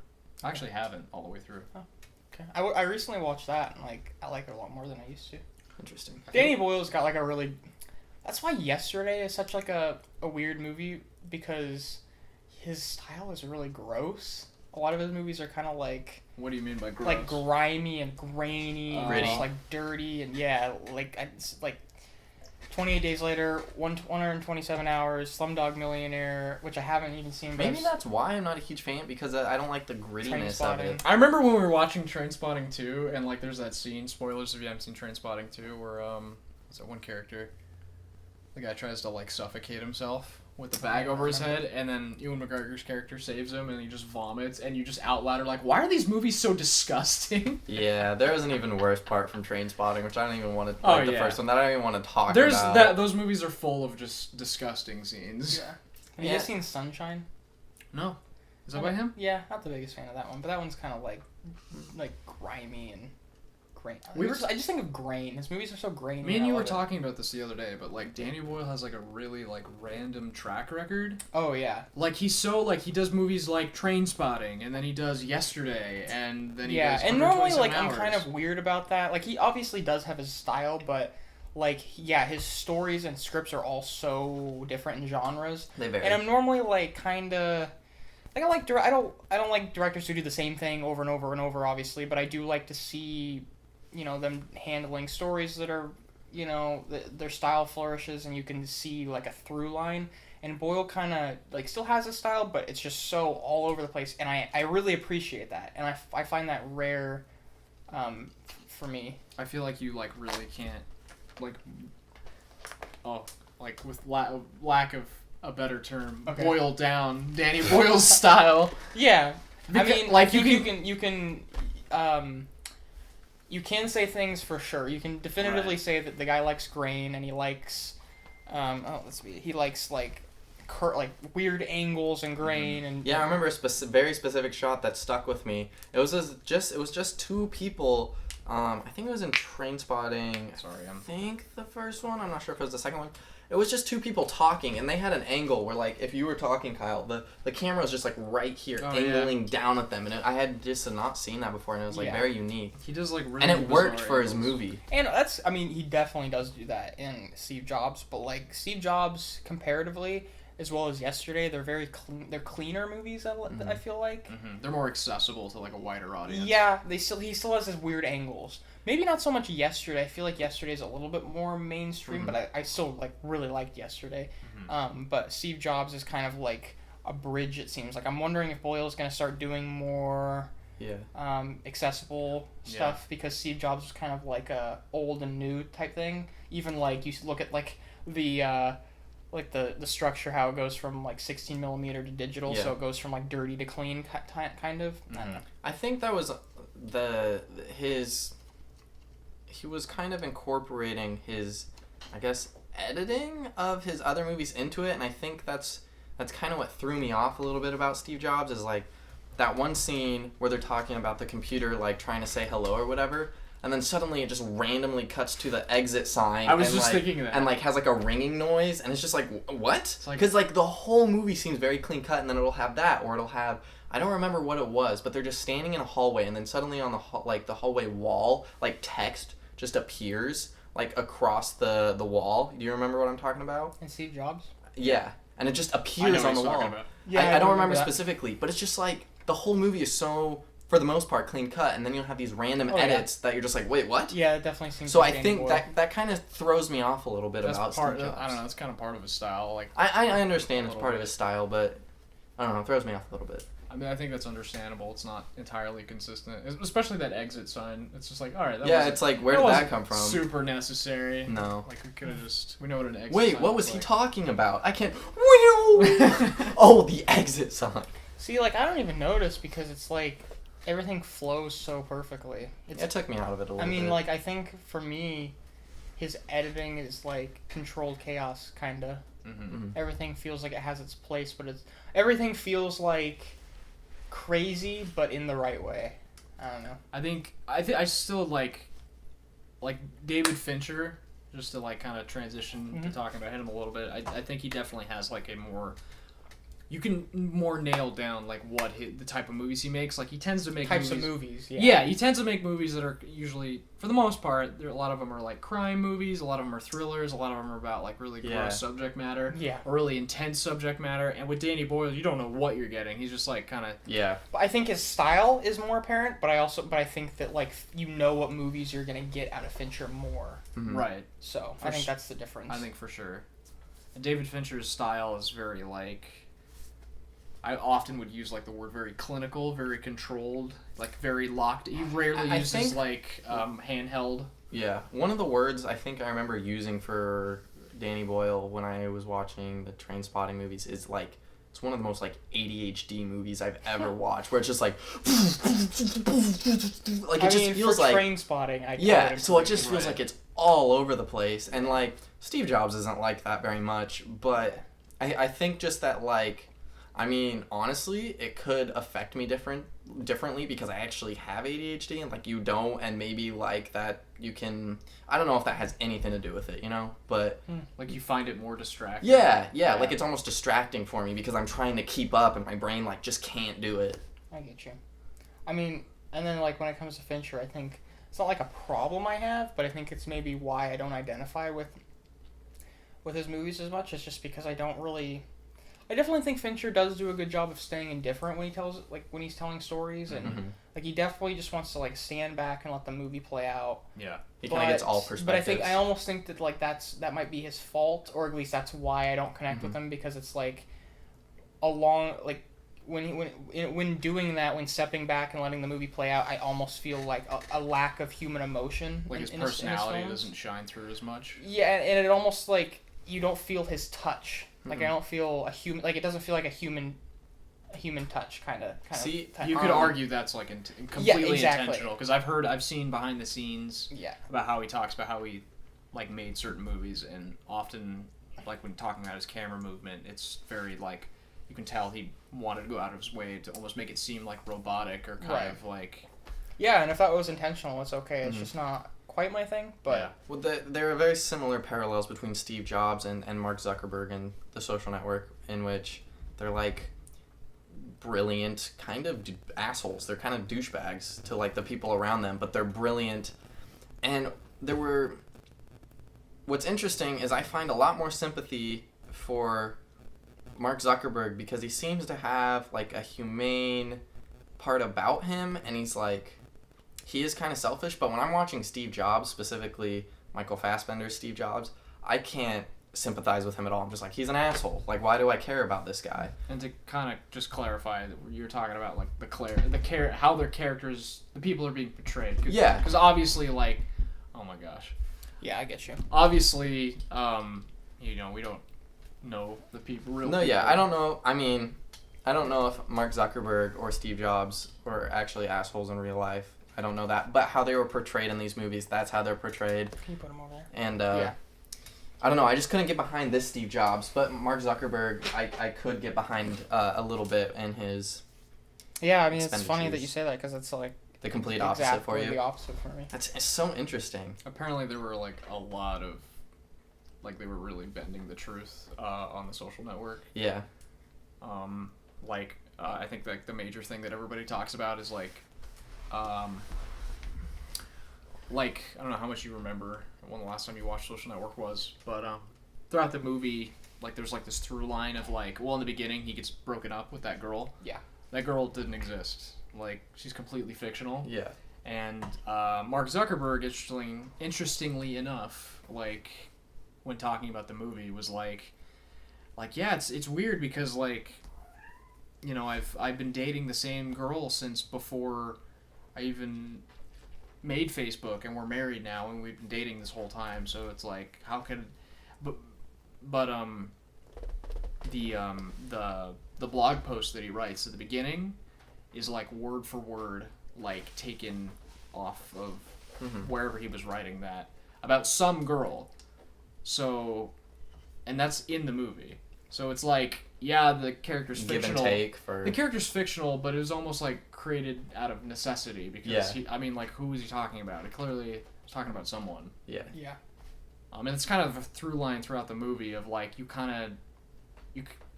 I actually haven't all the way through. Oh, okay. I recently watched that, and like I like it a lot more than I used to. Interesting. Danny Boyle's got like a really. That's why Yesterday is such like a weird movie, because his style is really gross. A lot of his movies are kind of like. What do you mean by gross? Like grimy and grainy, and just like dirty, and yeah, like 28 Days Later, 127 Hours, Slumdog Millionaire, which I haven't even seen. But maybe that's why I'm not a huge fan, because I don't like the grittiness of it. I remember when we were watching Trainspotting 2, and like there's that scene, spoilers if you haven't seen Trainspotting 2, where what's that one character? The guy tries to like suffocate himself with the bag over his head, and then Ewan McGregor's character saves him, and he just vomits, and you just out loud are like, why are these movies so disgusting? Yeah, there is an even worse part from Trainspotting, which I don't even want to, like the first one, that I don't even want to talk about. Those movies are full of just disgusting scenes. Yeah. Have you guys seen Sunshine? No. Is that by him? Yeah, not the biggest fan of that one, but that one's kind of like grimy and grain. I just think of grain. His movies are so grainy. Me and you were talking about this the other day, but like Danny Boyle has like a really like random track record. Oh yeah. Like he's so like he does movies like Trainspotting, and then he does Yesterday, and then he does and normally like Hours. I'm kind of weird about that. Like he obviously does have his style, but like his stories and scripts are all so different in genres. They vary. And I'm normally like kind of. Like I don't like directors who do the same thing over and over and over, obviously, but I do like to see, them handling stories that are, their style flourishes and you can see like a through line. And Boyle kind of like still has a style, but it's just so all over the place, and I really appreciate that, and I find that rare, for me. I feel like you like really can't, with lack of a better term, boil down Danny Boyle's style. Yeah, because, I mean, like you can say things for sure. You can definitively say that the guy likes grain and he likes, he likes like weird angles and grain and. Yeah, I remember a very specific shot that stuck with me. It was just two people. I think it was in Trainspotting. Sorry, I think the first one. I'm not sure if it was the second one. it was just two people talking, and they had an angle where, like, if you were talking, Kyle, the camera was just, like, right here, angling down at them, and I had just not seen that before, and it was, like, very unique. He does, like, really and it worked for angles. his movie. And he definitely does do that in Steve Jobs, but, like, Steve Jobs, comparatively, as well as Yesterday, they're very they're cleaner movies, I feel like. Mm-hmm. They're more accessible to, like, a wider audience. Yeah, he still has his weird angles. Maybe not so much Yesterday. I feel like Yesterday's a little bit more mainstream, but I still, like, really liked Yesterday. But Steve Jobs is kind of like a bridge, it seems. Like, I'm wondering if Boyle's going to start doing more accessible stuff, because Steve Jobs was kind of like a old and new type thing. Even, like, you look at, like, the structure, how it goes from, like, 16 millimeter to digital, so it goes from, like, dirty to clean, kind of. I don't know. I think that was he was kind of incorporating his, I guess, editing of his other movies into it, and I think that's kind of what threw me off a little bit about Steve Jobs, is, like, that one scene where they're talking about the computer, like, trying to say hello or whatever, and then suddenly it just randomly cuts to the exit sign. I was just thinking that. And, like, has, like, a ringing noise, and it's just like, what? Because, like, the whole movie seems very clean cut, and then it'll have that, or it'll have, I don't remember what it was, but they're just standing in a hallway, and then suddenly on the hallway wall, like, text just appears, like, across the wall. Do you remember what I'm talking about? And Steve Jobs? Yeah. And it just appears on the wall. Yeah, I don't remember specifically, but it's just, like, the whole movie is so, for the most part, clean cut, and then you'll have these random edits that you're just like, wait, what? Yeah, it definitely seems so. I think that kind of throws me off a little bit about Steve Jobs. I don't know. It's kind of part of his style. Like, I understand it's part of his style, but I don't know. It throws me off a little bit. I mean, I think that's understandable. It's not entirely consistent, especially that exit sign. It's just like, all right. It's like, where did that come from? Super necessary. No. Like, we could have we know what an exit. Wait, sign what was is he like. talking about? I can't. Oh, the exit sign. See, like, I don't even notice, because it's like everything flows so perfectly. It took me out of it a little bit. I mean, like, I think for me, his editing is like controlled chaos, kinda. Everything feels like it has its place, but everything feels like crazy, but in the right way. I don't know. I still like David Fincher, just to, like, kind of transition to talking about him a little bit. I think he definitely has, like, a more, you can more nail down, like, what the type of movies he makes. Like, he tends to make types of movies. Yeah, he tends to make movies that are usually, for the most part, a lot of them are, like, crime movies, a lot of them are thrillers, a lot of them are about, like, really gross subject matter, or really intense subject matter. And with Danny Boyle, you don't know what you're getting. He's just, like, kind of But I think his style is more apparent, but I think that, like, you know what movies you're gonna get out of Fincher more. Right. So I think that's the difference. I think for sure. And David Fincher's style is very, like, I often would use, like, the word very clinical, very controlled, like, very locked. He rarely uses, like, handheld. Yeah. One of the words I think I remember using for Danny Boyle when I was watching the Trainspotting movies is, like, it's one of the most, like, ADHD movies I've ever watched, where it's just like, like, it just feels like Trainspotting. So it just feels like it's all over the place, and, like, Steve Jobs isn't like that very much, but I think just that, like, I mean, honestly, it could affect me differently because I actually have ADHD, and, like, you don't, and maybe, like, that you can, I don't know if that has anything to do with it, you know, but like, you find it more distracting. Yeah, like, it's almost distracting for me because I'm trying to keep up and my brain, like, just can't do it. I get you. I mean, and then, like, when it comes to Fincher, I think it's not like a problem I have, but I think it's maybe why I don't identify with his movies as much. It's just because I definitely think Fincher does do a good job of staying indifferent when he's telling stories, and like, he definitely just wants to, like, stand back and let the movie play out. Yeah, he kind of gets all perspectives. But I almost think that, like, that might be his fault, or at least that's why I don't connect with him, because it's like when doing that, when stepping back and letting the movie play out, I almost feel like a lack of human emotion. Like, his personality doesn't shine through as much. Yeah, and it almost, like, you don't feel his touch. Like, I don't feel a human, like, it doesn't feel like a human touch kind of. See, you could argue that's, like, completely intentional, because I've seen behind the scenes about how he talks about how he, like, made certain movies, and often, like, when talking about his camera movement, it's very, like, you can tell he wanted to go out of his way to almost make it seem, like, robotic or kind of, like... Yeah, and if that was intentional, it's okay. It's just not... quite my thing, but... Yeah. Well, there are very similar parallels between Steve Jobs and Mark Zuckerberg and The Social Network, in which they're, like, brilliant kind of assholes. They're kind of douchebags to, like, the people around them, but they're brilliant. And what's interesting is I find a lot more sympathy for Mark Zuckerberg because he seems to have, like, a humane part about him, and he's, like... He is kind of selfish, but when I'm watching Steve Jobs, specifically Michael Fassbender's Steve Jobs, I can't sympathize with him at all. I'm just like, he's an asshole. Like, why do I care about this guy? And to kind of just clarify, you're talking about, like, how their characters, the people are being portrayed. Yeah. Because obviously, like, oh my gosh. Yeah, I get you. Obviously, we don't know the people really. No, yeah, I don't know. I mean, I don't know if Mark Zuckerberg or Steve Jobs were actually assholes in real life. I don't know that, but how they were portrayed in these movies, that's how they're portrayed. Can you put them over there? And I don't know, I just couldn't get behind this Steve Jobs, but Mark Zuckerberg, I could get behind a little bit in his. Yeah, I mean, it's funny that you say that because it's like the complete opposite for you. Exactly the opposite for me. It's so interesting. Apparently, there were like a lot of, like, they were really bending the truth on The Social Network. Yeah. I think like the major thing that everybody talks about is like I don't know how much you remember when the last time you watched Social Network was, but throughout the movie, like, there's like this through line of like, well, in the beginning he gets broken up with that girl. Yeah. That girl didn't exist. Like, she's completely fictional. Yeah. And Mark Zuckerberg, interestingly enough, like, when talking about the movie, was like yeah, it's weird because, like, you know, I've been dating the same girl since before I even made Facebook, and we're married now, and we've been dating this whole time. So it's like, how could, the blog post that he writes at the beginning is like word for word, like, taken off of wherever he was writing that about some girl. So, and that's in the movie. So it's like, yeah, the character's fictional. Give and take for... The character's fictional, but it was almost like created out of necessity because who was he talking about? He clearly was talking about someone. Yeah. Yeah. And it's kind of a through line throughout the movie of like you kind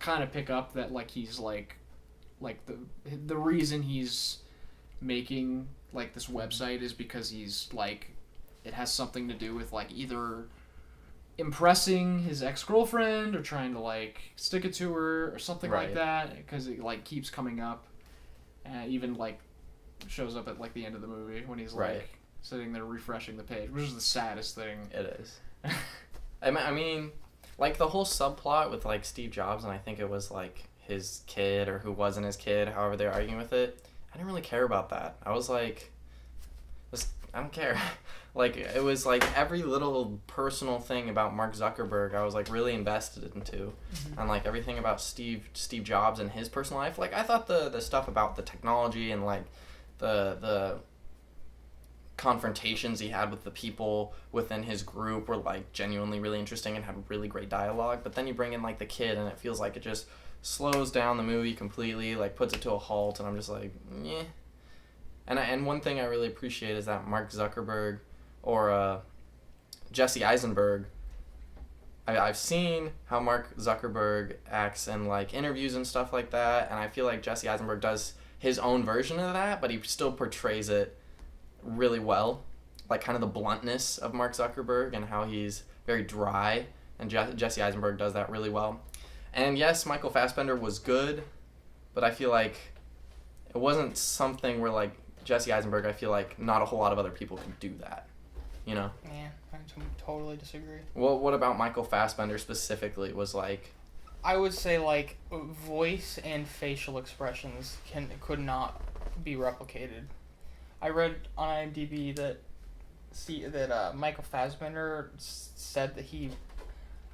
of pick up that like he's like the reason he's making like this website is because he's like it has something to do with like either impressing his ex-girlfriend or trying to like stick it to her or something like that, because it like keeps coming up, and even like shows up at like the end of the movie when he's like sitting there refreshing the page, which is the saddest thing. It is. I mean, like the whole subplot with like Steve Jobs, and I think it was like his kid or who wasn't his kid, however they're arguing with it, I didn't really care about that. I was like, I don't care. Like, it was like every little personal thing about Mark Zuckerberg I was like really invested into. And like everything about Steve Jobs and his personal life, like I thought the stuff about the technology and like the confrontations he had with the people within his group were like genuinely really interesting and had really great dialogue. But then you bring in like the kid and it feels like it just slows down the movie completely, like puts it to a halt, and I'm just like, yeah. And one thing I really appreciate is that Mark Zuckerberg or Jesse Eisenberg, I've seen how Mark Zuckerberg acts in like interviews and stuff like that, and I feel like Jesse Eisenberg does his own version of that, but he still portrays it really well, like kind of the bluntness of Mark Zuckerberg and how he's very dry, and Jesse Eisenberg does that really well. And yes, Michael Fassbender was good, but I feel like it wasn't something where like Jesse Eisenberg, I feel like not a whole lot of other people can do that, you know? Yeah, I totally disagree. Well, what about Michael Fassbender specifically was like... I would say like voice and facial expressions could not be replicated. I read on IMDb that Michael Fassbender said that he...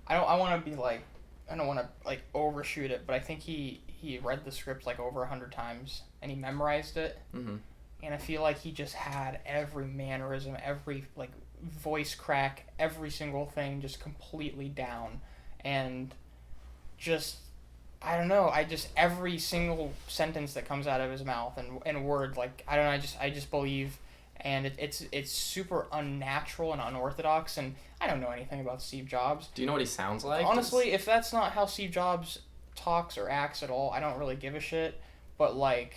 I don't want to like overshoot it, but I think he read the script like over 100 times and he memorized it. Mm-hmm. And I feel like he just had every mannerism, every like voice crack, every single thing just completely down. And just, I don't know, every single sentence that comes out of his mouth and word, like, I don't know, I just believe and it's super unnatural and unorthodox. And I don't know anything about Steve Jobs. Do you know what he sounds like? Honestly, if that's not how Steve Jobs talks or acts at all, I don't really give a shit. But like,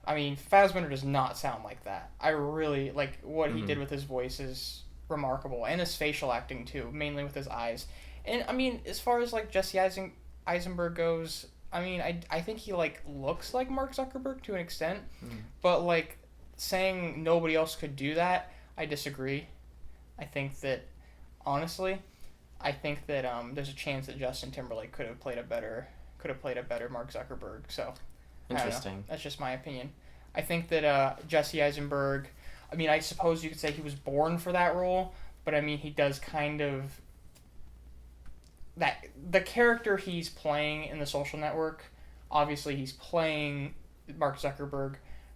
I mean, Fassbender does not sound like that. I really like what he did with his voice is remarkable, and his facial acting too, mainly with his eyes. And I mean, as far as like Jesse Eisenberg goes, I mean, I think he like looks like Mark Zuckerberg to an extent, but like saying nobody else could do that, I disagree. I think that honestly, there's a chance that Justin Timberlake could have played a better Mark Zuckerberg. So interesting. That's just my opinion. I think that Jesse Eisenberg, I mean, I suppose you could say he was born for that role, but I mean, he does kind of that the character he's playing in The Social Network, obviously he's playing Mark Zuckerberg,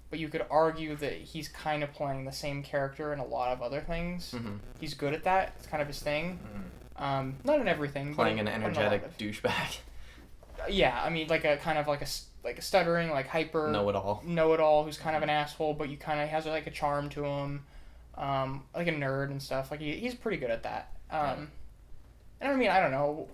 but you could argue that he's kind of playing the same character in a lot of other things. He's good at that. It's kind of his thing. Not in everything. Playing an energetic douchebag. Yeah, I mean, like a kind of like a stuttering, like hyper know-it-all who's kind of an asshole, but you kind of has like a charm to him, like a nerd and stuff. Like he's pretty good at that. And I mean, I don't know.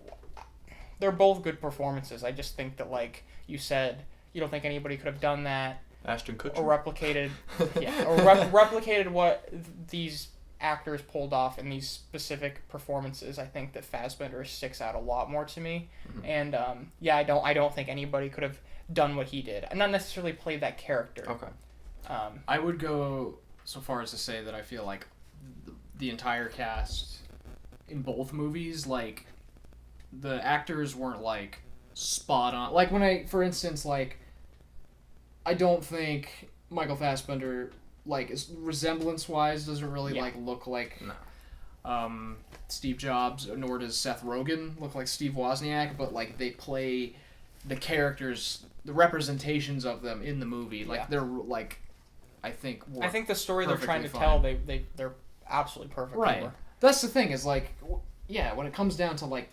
They're both good performances. I just think that, like you said, you don't think anybody could have done that. Ashton Kutcher. Or replicated, replicated what these actors pulled off in these specific performances. I think that Fassbender sticks out a lot more to me. And I don't think anybody could have done what he did, and not necessarily played that character. Okay. I would go so far as to say that I feel like the entire cast in both movies, like, the actors weren't, like, spot on. Like, for instance, like, I don't think Michael Fassbender, like, resemblance-wise, doesn't really, like, look like Steve Jobs, nor does Seth Rogen look like Steve Wozniak, but, like, they play the characters, the representations of them in the movie. Like, they're, like, I think the story they're trying to tell, they're absolutely perfect. Right. For. That's the thing, is, like, when it comes down to, like,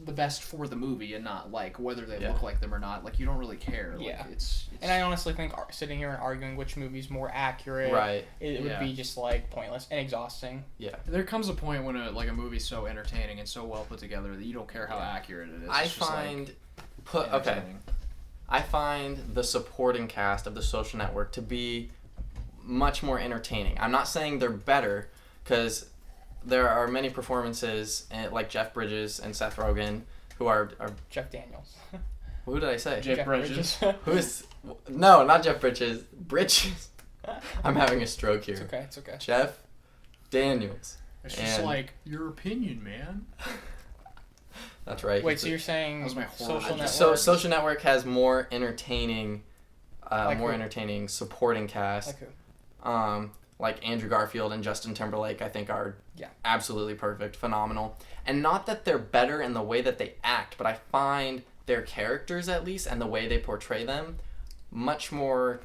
the best for the movie and not, like, whether they look like them or not, like, you don't really care. Like, it's and I honestly think sitting here and arguing which movie's more accurate, it would be just, like, pointless and exhausting. Yeah. There comes a point when a movie's so entertaining and so well put together that you don't care how accurate it is. I find the supporting cast of The Social Network to be much more entertaining. I'm not saying they're better, because there are many performances, like Jeff Bridges and Seth Rogen, who are Jeff Daniels. Who did I say? Jeff Bridges. Who is? No, not Jeff Bridges. Bridges. I'm having a stroke here. It's okay. Jeff Daniels. It's just like, your opinion, man. That's right. Wait, so you're saying that was my Social Network? So Social Network has more entertaining, entertaining supporting cast. Like who? Like Andrew Garfield and Justin Timberlake, I think are absolutely perfect, phenomenal. And not that they're better in the way that they act, but I find their characters, at least, and the way they portray them, much more...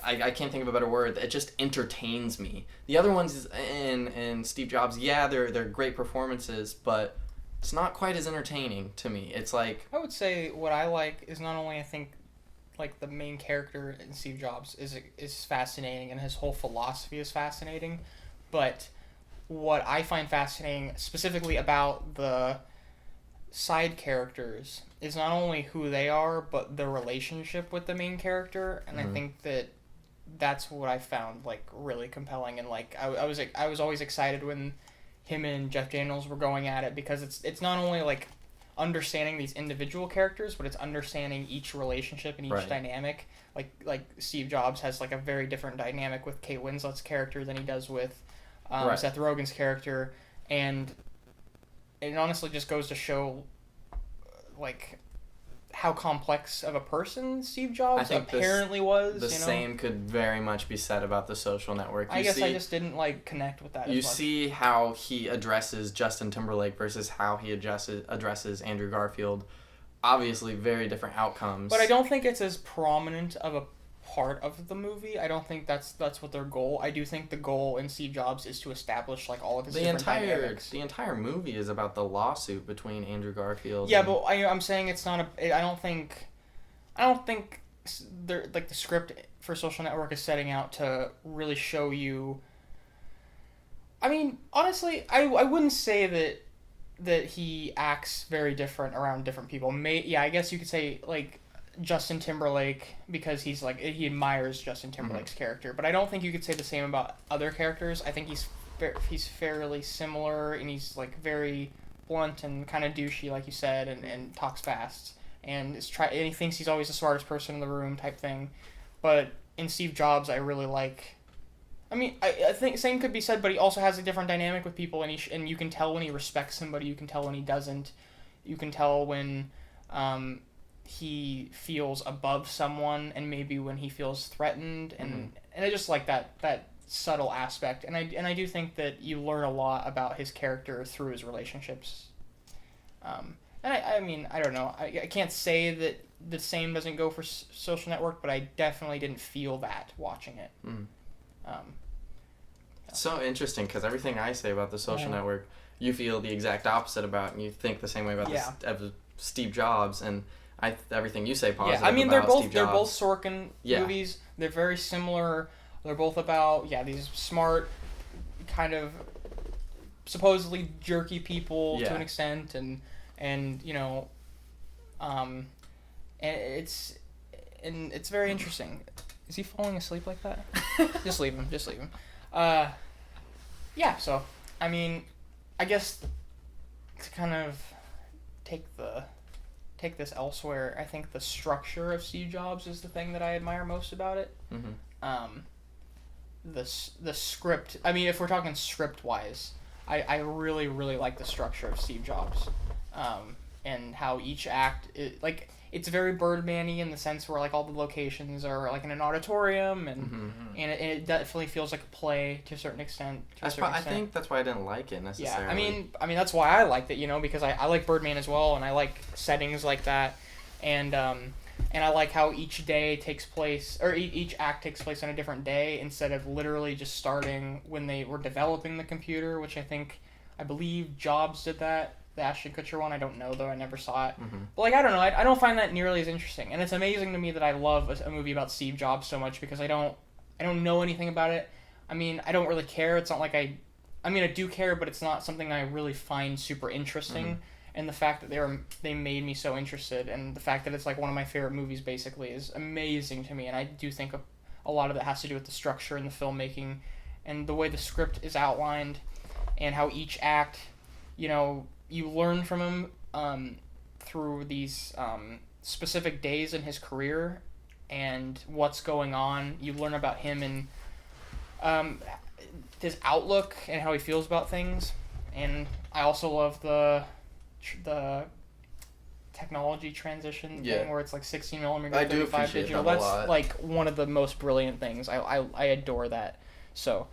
I can't think of a better word. It just entertains me. The other ones in Steve Jobs, they're great performances, but it's not quite as entertaining to me. It's like... I would say what I like is not only, I think, like, the main character in Steve Jobs is fascinating, and his whole philosophy is fascinating, but what I find fascinating specifically about the side characters is not only who they are, but the relationship with the main character, and I think that's what I found, like, really compelling. And, like, I was always excited when him and Jeff Daniels were going at it, because it's not only, like, understanding these individual characters, but it's understanding each relationship and each dynamic. Like Steve Jobs has, like, a very different dynamic with Kate Winslet's character than he does with Seth Rogen's character, and it honestly just goes to show, like, how complex of a person Steve Jobs apparently was. The same could very much be said about The Social Network. I guess I just didn't, like, connect with that. You see how he addresses Justin Timberlake versus how he addresses Andrew Garfield. Obviously, very different outcomes. But I don't think it's as prominent of a part of the movie. I don't think that's what their goal. I do think the goal in Steve Jobs is to establish, like, all of his different dynamics. The entire movie is about the lawsuit between Andrew Garfield. Yeah, but I'm saying it's not I don't think the script for Social Network is setting out to really show you I mean, honestly, I wouldn't say that he acts very different around different people. I guess you could say, like, Justin Timberlake, because he's like, he admires Justin Timberlake's character, but I don't think you could say the same about other characters. I think he's fairly similar, and he's like very blunt and kind of douchey, like you said, and talks fast, and he thinks he's always the smartest person in the room type thing. But in Steve Jobs, I really like. I mean, I think same could be said, but he also has a different dynamic with people, and and you can tell when he respects somebody, you can tell when he doesn't, you can tell when he feels above someone, and maybe when he feels threatened, and I just like that subtle aspect, and I do think that you learn a lot about his character through his relationships. And I mean, I don't know, I can't say that the same doesn't go for Social Network, but I definitely didn't feel that watching it. So interesting, because everything I say about the Social Network, you feel the exact opposite about, and you think the same way about Steve Jobs, and everything you say positive. Yeah, I mean, about they're both Sorkin movies. They're very similar. They're both about these smart, kind of supposedly jerky people to an extent, and you know, and it's very interesting. Is he falling asleep like that? Just leave him. So, I mean, I guess to kind of take this elsewhere, I think the structure of Steve Jobs is the thing that I admire most about it. The script, I mean, if we're talking script-wise, I really, really like the structure of Steve Jobs. And how each act, it's very Birdman-y in the sense where, like, all the locations are, like, in an auditorium, and it definitely feels like a play to a certain extent. I think that's why I didn't like it necessarily. Yeah, I mean that's why I liked it, because I like Birdman as well, and I like settings like that, and I like how each day takes place, or each act takes place on a different day, instead of literally just starting when they were developing the computer, which I believe Jobs did that. The Ashton Kutcher one, I don't know, though. I never saw it. But, like, I don't know. I don't find that nearly as interesting. And it's amazing to me that I love a movie about Steve Jobs so much, because I don't know anything about it. I mean, I don't really care. It's not like I do care, but it's not something I really find super interesting. And the fact that they made me so interested, and the fact that it's, like, one of my favorite movies, basically, is amazing to me. And I do think a lot of it has to do with the structure and the filmmaking, and the way the script is outlined, and how each act, you learn from him through these specific days in his career and what's going on. You learn about him and his outlook and how he feels about things. And I also love the technology transition thing where it's like 16 millimeter, 35 digital. That's like one of the most brilliant things. I adore that. So.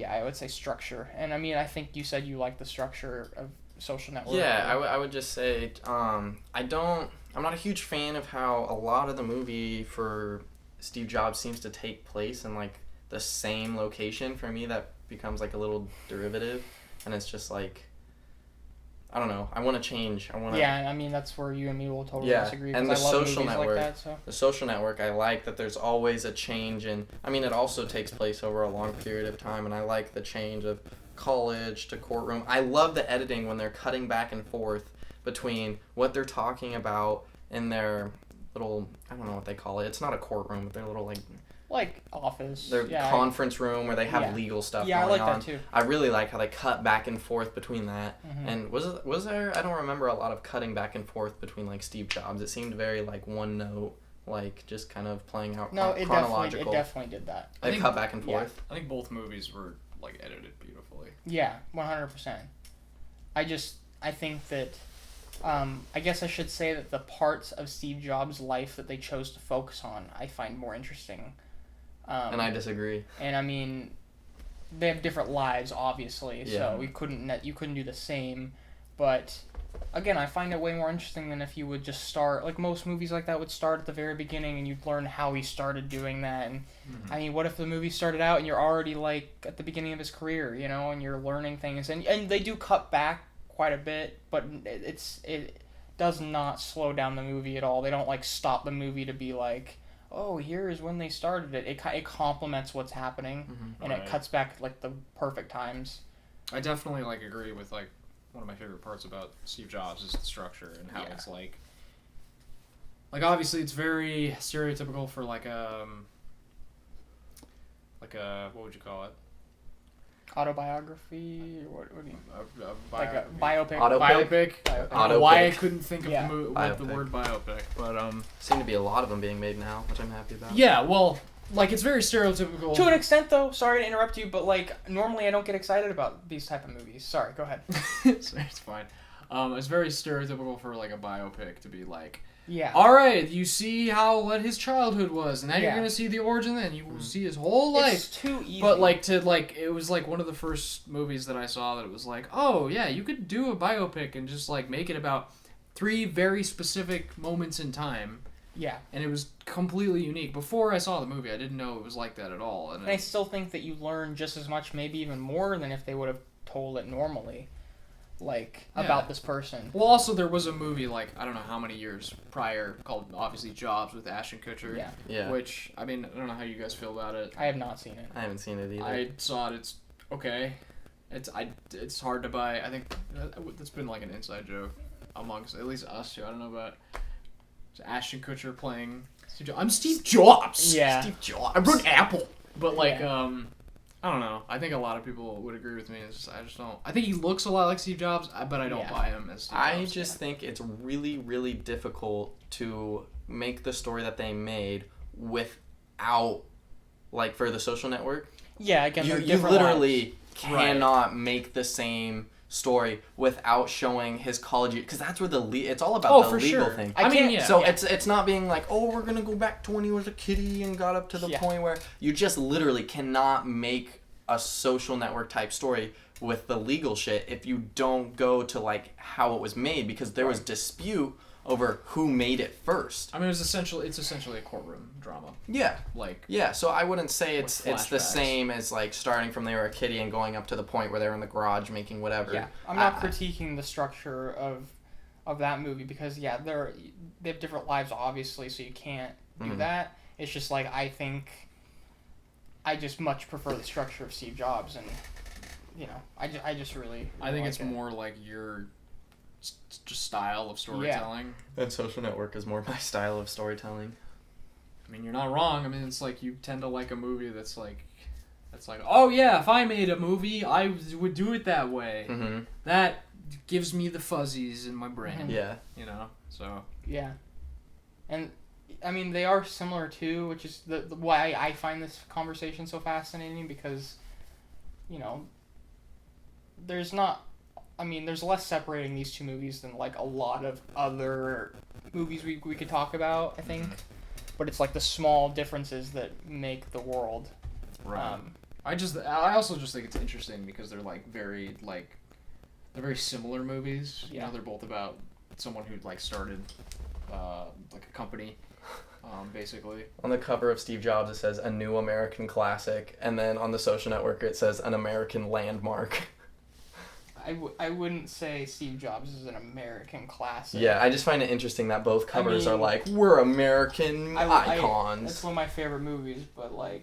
I would say structure. And I mean, I think you said you like the structure of Social Network. Yeah, I would just say, I'm not a huge fan of how a lot of the movie for Steve Jobs seems to take place in, like, the same location. For me, that becomes, like, a little derivative, and it's just, like, I don't know. I want to change. Yeah, I mean, that's where you and me will totally disagree. And the Social Network, like that, so. The Social Network, I like that there's always a change in. I mean, it also takes place over a long period of time, and I like the change of college to courtroom. I love the editing when they're cutting back and forth between what they're talking about in their little, I don't know what they call it. It's not a courtroom, but their little, like office. Their conference room where they have legal stuff going on. Yeah, I like that too. I really like how they cut back and forth between that. And was there, I don't remember a lot of cutting back and forth between, like, Steve Jobs. It seemed very, like, one note, like, just kind of playing out chronological. It definitely did that. They cut back and forth. Yeah. I think both movies were, like, edited beautifully. Yeah, 100%. I think that, I guess I should say that the parts of Steve Jobs' life that they chose to focus on, I find more interesting. And I disagree. And I mean, they have different lives, obviously, so you couldn't do the same. But again, I find it way more interesting than if you would just start, like most movies like that would start at the very beginning, and you'd learn how he started doing that. And I mean, what if the movie started out and you're already, like, at the beginning of his career, and you're learning things, and they do cut back quite a bit, but it does not slow down the movie at all. They don't, like, stop the movie to be like, oh, here's when they started it. It complements what's happening, and it cuts back like the perfect times. I definitely like agree with like one of my favorite parts about Steve Jobs is the structure and how it's like obviously it's very stereotypical for like a what would you call it? Autobiography? What do you... like a biopic. Biopic. I don't know why I couldn't think of the word biopic, but seem to be a lot of them being made now, which I'm happy about. Yeah, well, like it's very stereotypical. To an extent, though. Sorry to interrupt you, but like normally I don't get excited about these type of movies. Sorry, go ahead. It's fine. It's very stereotypical for like a biopic to be like, yeah. All right, you see what his childhood was, and now you're gonna see the origin. Then you will see his whole life. It's too easy. But it was like one of the first movies that I saw that it was like, oh yeah, you could do a biopic and just like make it about 3 very specific moments in time. Yeah. And it was completely unique. Before I saw the movie, I didn't know it was like that at all. And I still think that you learn just as much, maybe even more, than if they would have told it normally. About this person. Well, also, there was a movie, I don't know how many years prior, called, obviously, Jobs with Ashton Kutcher. Yeah. Which, I mean, I don't know how you guys feel about it. I have not seen it. I haven't seen it either. I saw it. It's okay. It's hard to buy. I think that's been, an inside joke amongst, at least us two. I don't know about Ashton Kutcher playing Steve Jobs. I'm Steve Jobs! Yeah. Steve Jobs. I run Apple! But, I don't know. I think a lot of people would agree with me. I just don't. I think he looks a lot like Steve Jobs, but I don't buy him as Steve Jobs. I just think it's really, really difficult to make the story that they made without, for The Social Network. Yeah, again, you literally cannot make the same story without showing his college year, because that's where it's all about the legal thing. It's not being like, oh, we're gonna go back to when he was a kiddie and got up to the point where you just literally cannot make a Social Network type story with the legal shit if you don't go to how it was made, because there was dispute over who made it first. I mean, it's essentially a courtroom drama. Yeah. So I wouldn't say it's the same as starting from they were a kiddie and going up to the point where they're in the garage making whatever. Yeah. I'm not critiquing the structure of that movie, because they have different lives, obviously, so you can't do that. It's just I think I just much prefer the structure of Steve Jobs, and I just really I think it's more like your just style of storytelling. And Social Network is more my style of storytelling. I mean, you're not wrong. I mean, it's you tend to like a movie that's oh yeah, if I made a movie, I would do it that way. Mm-hmm. That gives me the fuzzies in my brain. Yeah. So. Yeah. And, I mean, they are similar too, which is the why I find this conversation so fascinating, because, there's less separating these two movies than a lot of other movies we could talk about, I think. But it's the small differences that make the world. Right. I also just think it's interesting because they're they're very similar movies. Yeah. They're both about someone who started a company, basically. On the cover of Steve Jobs it says a new American classic, and then on the Social Network it says an American landmark. I wouldn't say Steve Jobs is an American classic. Yeah, I just find it interesting that both covers are we're American icons. It's one of my favorite movies, but I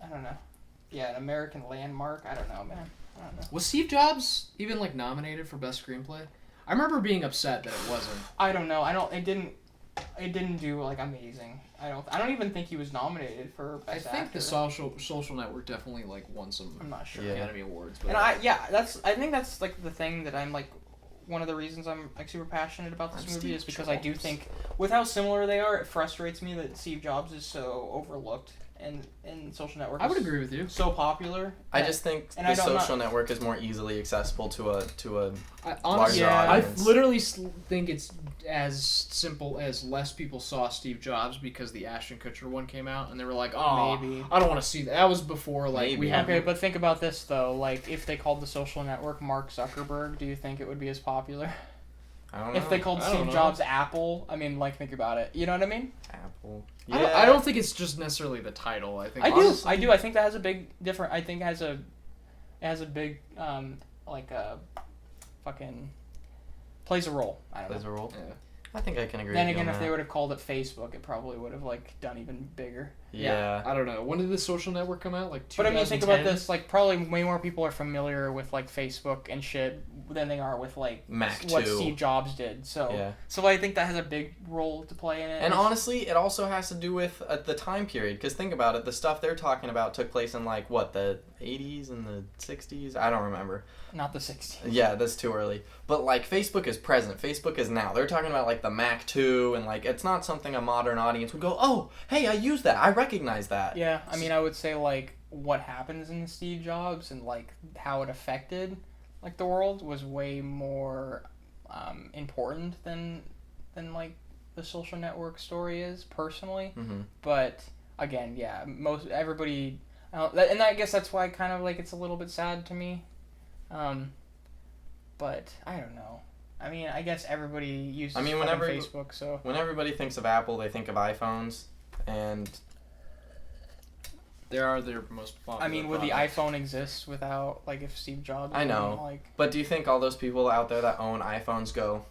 don't know. Yeah, an American landmark. I don't know, man. I don't know. Was Steve Jobs even nominated for best screenplay? I remember being upset that it wasn't. I don't know. It didn't do amazing. I don't even think he was nominated for best actor. I think the Social Network definitely won some. I'm not sure. Academy Awards. But and I think that's the thing that I'm one of the reasons I'm super passionate about this movie is because I do think with how similar they are, it frustrates me that Steve Jobs is so overlooked and Social Network. I would agree with you. So popular. I just think the Social Network is more easily accessible to a larger audience. I literally think it's as simple as less people saw Steve Jobs because the Ashton Kutcher one came out and they were like, oh, maybe I don't want to see that. That was before we had. Okay, but think about this though. If they called the Social Network Mark Zuckerberg, do you think it would be as popular? I don't know. If they called Steve Jobs Apple, I mean, think about it. You know what I mean? Apple. Yeah. I don't think it's just necessarily the title. I think I do. I think that has a big different. I think it has a big fucking plays a role. I don't know. Plays a role. Yeah. I think I can agree. Then with again, you on if that. they would have called it Facebook, it probably would have like done even bigger. Yeah. I don't know. When did the Social Network come out? Like 2010? But I mean, think about this. Like, probably way more people are familiar with like Facebook and shit than they are with like Mac what 2. Steve Jobs did. So, Yeah. so I think that has a big role to play in it. And honestly, it also has to do with the time period. Because think about it, the stuff they're talking about took place in like what, the 80s and the 60s? I don't remember. Not the 60s. Yeah, that's too early. But like Facebook is present. Facebook is now. They're talking about like the Mac 2 and like it's not something a modern audience would go, "Oh, hey, I use that. I recognize that." Yeah, I mean, I would say like what happens in Steve Jobs and like how it affected like the world was way more important than like the Social Network story is personally. Mm-hmm. But again, yeah, most everybody, and I guess that's why kind of like it's a little bit sad to me. But I don't know. I mean, I guess everybody uses Facebook, so when everybody thinks of Apple, they think of iPhones, and they are their most popular. I mean, would the products. iPhone exist without like if Steve Jobs? I know. didn't, like, but do you think all those people out there that own iPhones go,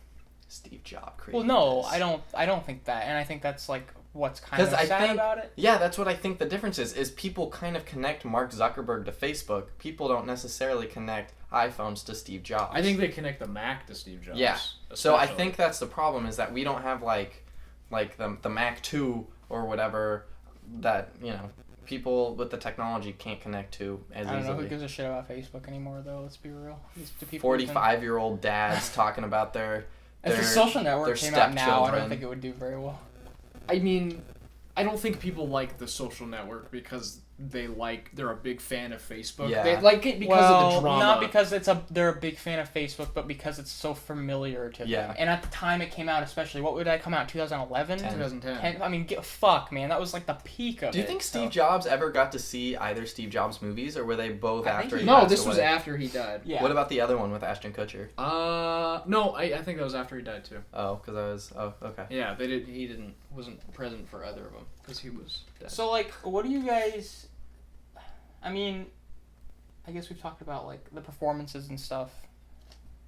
Steve Jobs created well, no, this? I don't think that, and I think that's like what's kind of 'Cause I sad think- about it. Yeah, that's what I think the difference is people kind of connect Mark Zuckerberg to Facebook. People don't necessarily connect iPhones to Steve Jobs. I think they connect the Mac to Steve Jobs. Yeah. So I especially. think that's the problem is that we don't have like the Mac 2 or whatever that, you know, people with the technology can't connect to as I don't know who easily. gives a shit about Facebook anymore, though. Let's be real. These two people even- 45-year-old dads talking about their If the Social Network came out now, I stepchildren. don't think it would do very well. I mean, I don't think people like the Social Network because they're a big fan of Facebook. Yeah. They like it because of the drama. Not because they're a big fan of Facebook, but because it's so familiar to Yeah. them. And at the time it came out, especially, what would that come out? 2011? 2010. I mean, fuck, man, that was like the peak of it. Do you think so. Steve Jobs ever got to see either Steve Jobs movies, or were they both I think after he- he No, passed this was away? after he died. Yeah. What about the other one with Ashton Kutcher? No, I think that was after he died too. Oh, because okay. Yeah, he wasn't present for either of them because he was dead. So, like, what do you guys... I mean, I guess we've talked about, like, the performances and stuff.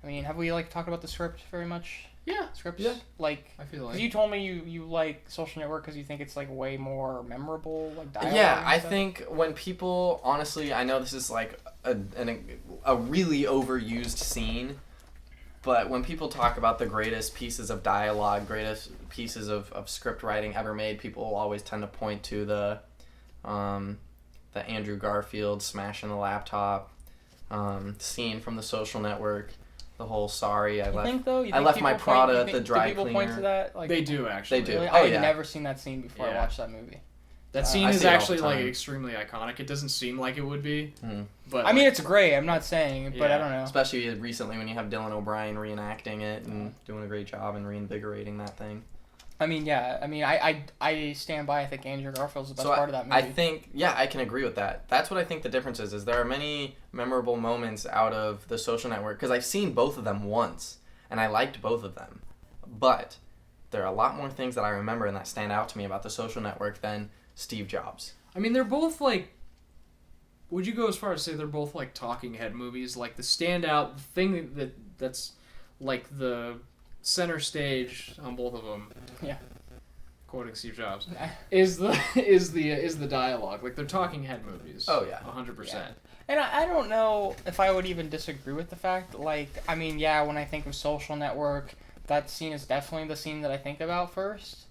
I mean, have we, like, talked about the script very much? Yeah. Scripts? Yeah. Like, I feel because like you told me you like Social Network because you think it's, like, way more memorable, like, dialogue Yeah, and I stuff? think when people, honestly, I know this is like a really overused scene, but when people talk about the greatest pieces of dialogue, greatest pieces of script writing ever made, people always tend to point to the Andrew Garfield smashing the laptop scene from the Social Network. The whole sorry, I You left. think, though? You I think left my people Prada point, at the dry do people point to cleaner. that? Like, they do actually. They do. Really? Oh, I had yeah. never seen that scene before I Yeah. watched that movie. That scene I is see it all the actually like time. extremely iconic. It doesn't seem like it would be, Mhm. but I mean, like, it's great. I'm not saying, but I Yeah. don't know. Especially recently when you have Dylan O'Brien reenacting it and doing a great job and reinvigorating that thing. I mean, yeah. I mean, I stand by. I think Andrew Garfield's the best So part of that movie. I think, yeah, I can agree with that. That's what I think the difference is there are many memorable moments out of the Social Network, because I've seen both of them once, and I liked both of them. But there are a lot more things that I remember and that stand out to me about the Social Network than Steve Jobs. I mean, they're both like. Would you go as far as to say they're both like talking head movies? Like the standout thing that's like the center stage on both of them. Yeah. Quoting Steve Jobs is the dialogue. Like they're talking head movies. Oh, yeah. 100%. And I don't know if I would even disagree with the fact, like, I mean, yeah, when I think of Social Network, that scene is definitely the scene that I think about first.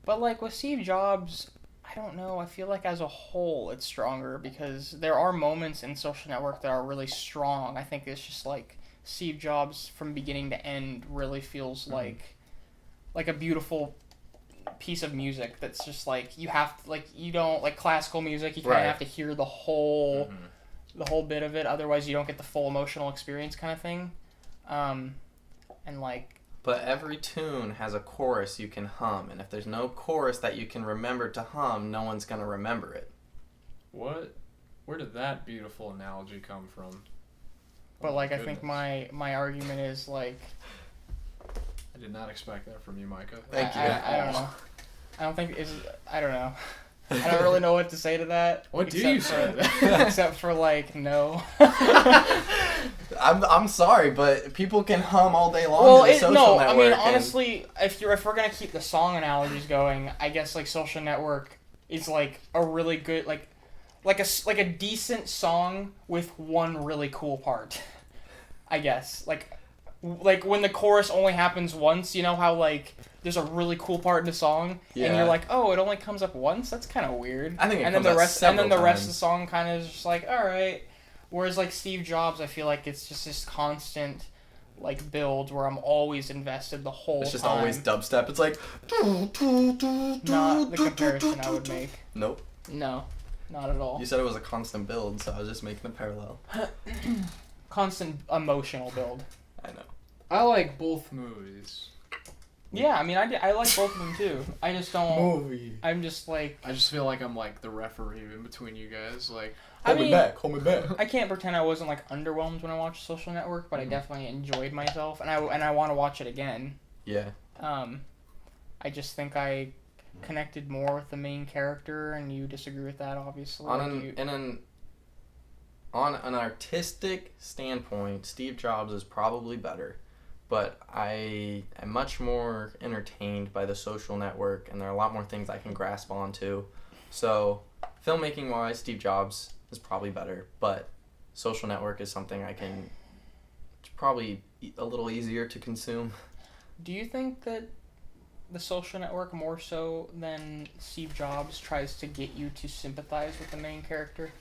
But, like, with Steve Jobs, I don't know, I feel like as a whole it's stronger because there are moments in Social Network that are really strong. I think it's just, like, Steve Jobs from beginning to end really feels like a beautiful piece of music that's just, like, you have to, like, you don't, like, classical music, you kind of Right. have to hear the whole bit of it, otherwise you don't get the full emotional experience kind of thing. And like, But every tune has a chorus you can hum, and if there's no chorus that you can remember to hum, no one's going to remember it. What? Where did that beautiful analogy come from? but Oh like my I think goodness. my argument is like, I did not expect that from you, Micah. Thank you. I don't know. I don't think I don't know. I don't really know what to say to that. What do you say to that? Except for, like, no. I'm sorry, but people can hum all day long to the social network. I mean, honestly, if we're gonna keep the song analogies going, I guess, like, Social Network is, like, a really good, like a decent song with one really cool part, I guess. Like when the chorus only happens once, you know how, like, there's a really cool part in the song, and you're like, oh, it only comes up once? That's kind of weird. I think it and comes then up the rest of times. the song kind of is just like, all right. Whereas, like, Steve Jobs, I feel like it's just this constant, like, build where I'm always invested the whole time. It's just always dubstep. It's like... Not the comparison I would make. Nope. No, not at all. You said it was a constant build, so I was just making a parallel. Constant emotional build. I know. I like both movies. Yeah, I mean, I like both of them too. I just don't... Movie. I'm just like... I just feel like I'm like the referee in between you guys. Like, Hold me back. I can't pretend I wasn't, like, underwhelmed when I watched Social Network, but I definitely enjoyed myself, and I want to watch it again. Yeah. I just think I connected more with the main character, and you disagree with that, obviously. On an artistic standpoint, Steve Jobs is probably better, but I am much more entertained by the Social Network, and there are a lot more things I can grasp onto. So, filmmaking wise, Steve Jobs is probably better, but Social Network is something it's probably a little easier to consume. Do you think that the Social Network, more so than Steve Jobs, tries to get you to sympathize with the main character?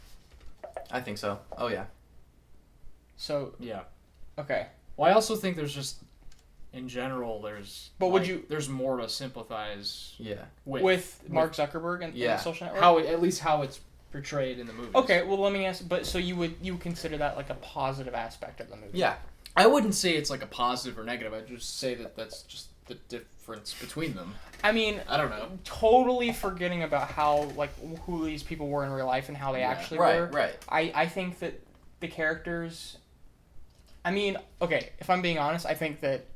I think so. Oh, yeah. So... Yeah. Okay. Well, I also think there's just... In general, there's... But would you... There's more to sympathize with Mark Zuckerberg and the Social Network? At least how it's portrayed in the movie. Okay, well, let me ask... But so you consider that, like, a positive aspect of the movie? Yeah. I wouldn't say it's, like, a positive or negative. I'd just say that that's just the difference between them. I mean... I don't know. Totally forgetting about how, like, who these people were in real life and how they actually were. Right. I think that the characters... I mean, okay, if I'm being honest, I think that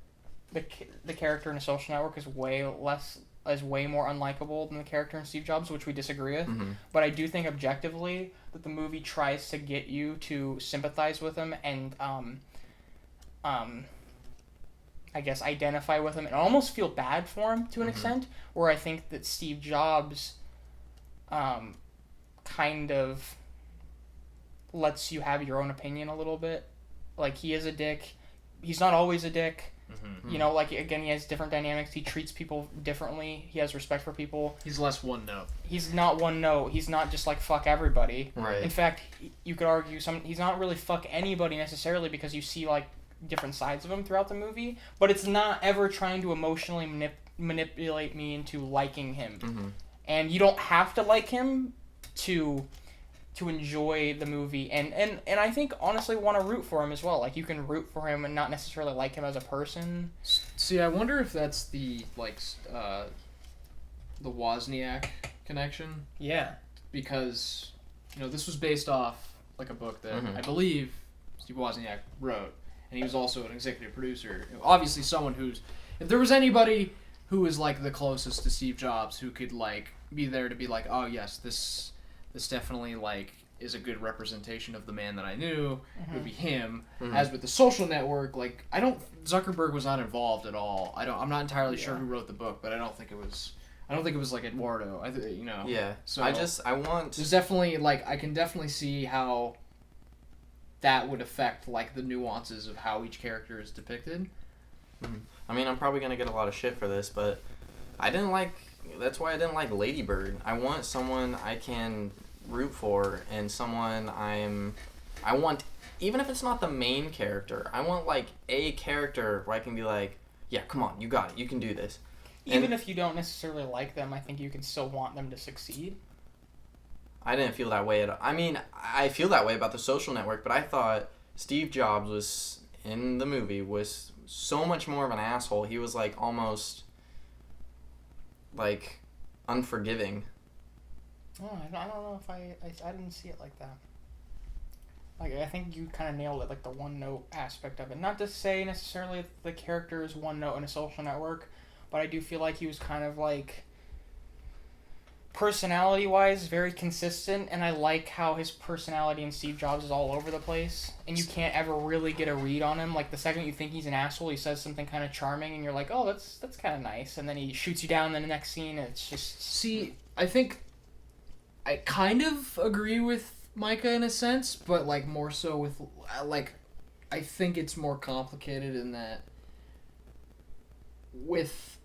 the character in a Social Network is way more unlikable than the character in Steve Jobs, which we disagree with. Mm-hmm. But I do think objectively that the movie tries to get you to sympathize with him and I guess identify with him and almost feel bad for him to an extent, where I think that Steve Jobs kind of lets you have your own opinion a little bit. Like, he is a dick. He's not always a dick. Mm-hmm. You know, like, again, he has different dynamics. He treats people differently. He has respect for people. He's less one note. He's not one note. He's not just like, fuck everybody. Right. In fact, you could argue he's not really fuck anybody necessarily, because you see, like, different sides of him throughout the movie, but it's not ever trying to emotionally manipulate me into liking him. Mm-hmm. And you don't have to like him to enjoy the movie, and I think honestly want to root for him as well. Like, you can root for him and not necessarily like him as a person. See, I wonder if that's the the Wozniak connection. Yeah. Because, you know, this was based off, like, a book that I believe Steve Wozniak wrote, and he was also an executive producer. Obviously someone who's... If there was anybody who was, like, the closest to Steve Jobs who could, like, be there to be like, oh, yes, this definitely, like, is a good representation of the man that I knew, it would be him. As with the Social Network, like, Zuckerberg was not involved at all. I'm not entirely sure who wrote the book, but I don't think it was like Eduardo. You know. Yeah. So there's definitely, like, I can definitely see how that would affect, like, the nuances of how each character is depicted. I mean, I'm probably gonna get a lot of shit for this, but that's why I didn't like Lady Bird. I want someone I can root for, and someone I want, even if it's not the main character, I want, like, a character where I can be like, yeah, come on, you got it, you can do this. Even if you don't necessarily like them, I think you can still want them to succeed. I didn't feel that way I mean, I feel that way about the Social Network, but I thought Steve Jobs in the movie was so much more of an asshole. He was, like, almost, like, unforgiving. Oh, I don't know if I didn't see it like that. Like, I think you kind of nailed it, like, the one-note aspect of it. Not to say necessarily the character is one note in a Social Network, but I do feel like he was kind of, like, personality-wise, very consistent, and I like how his personality in Steve Jobs is all over the place, and you can't ever really get a read on him. Like, the second you think he's an asshole, he says something kind of charming, and you're like, oh, that's kind of nice, and then he shoots you down in the next scene, and it's just... See, I think I kind of agree with Micah in a sense, but, like, more so with, like, I think it's more complicated in that with...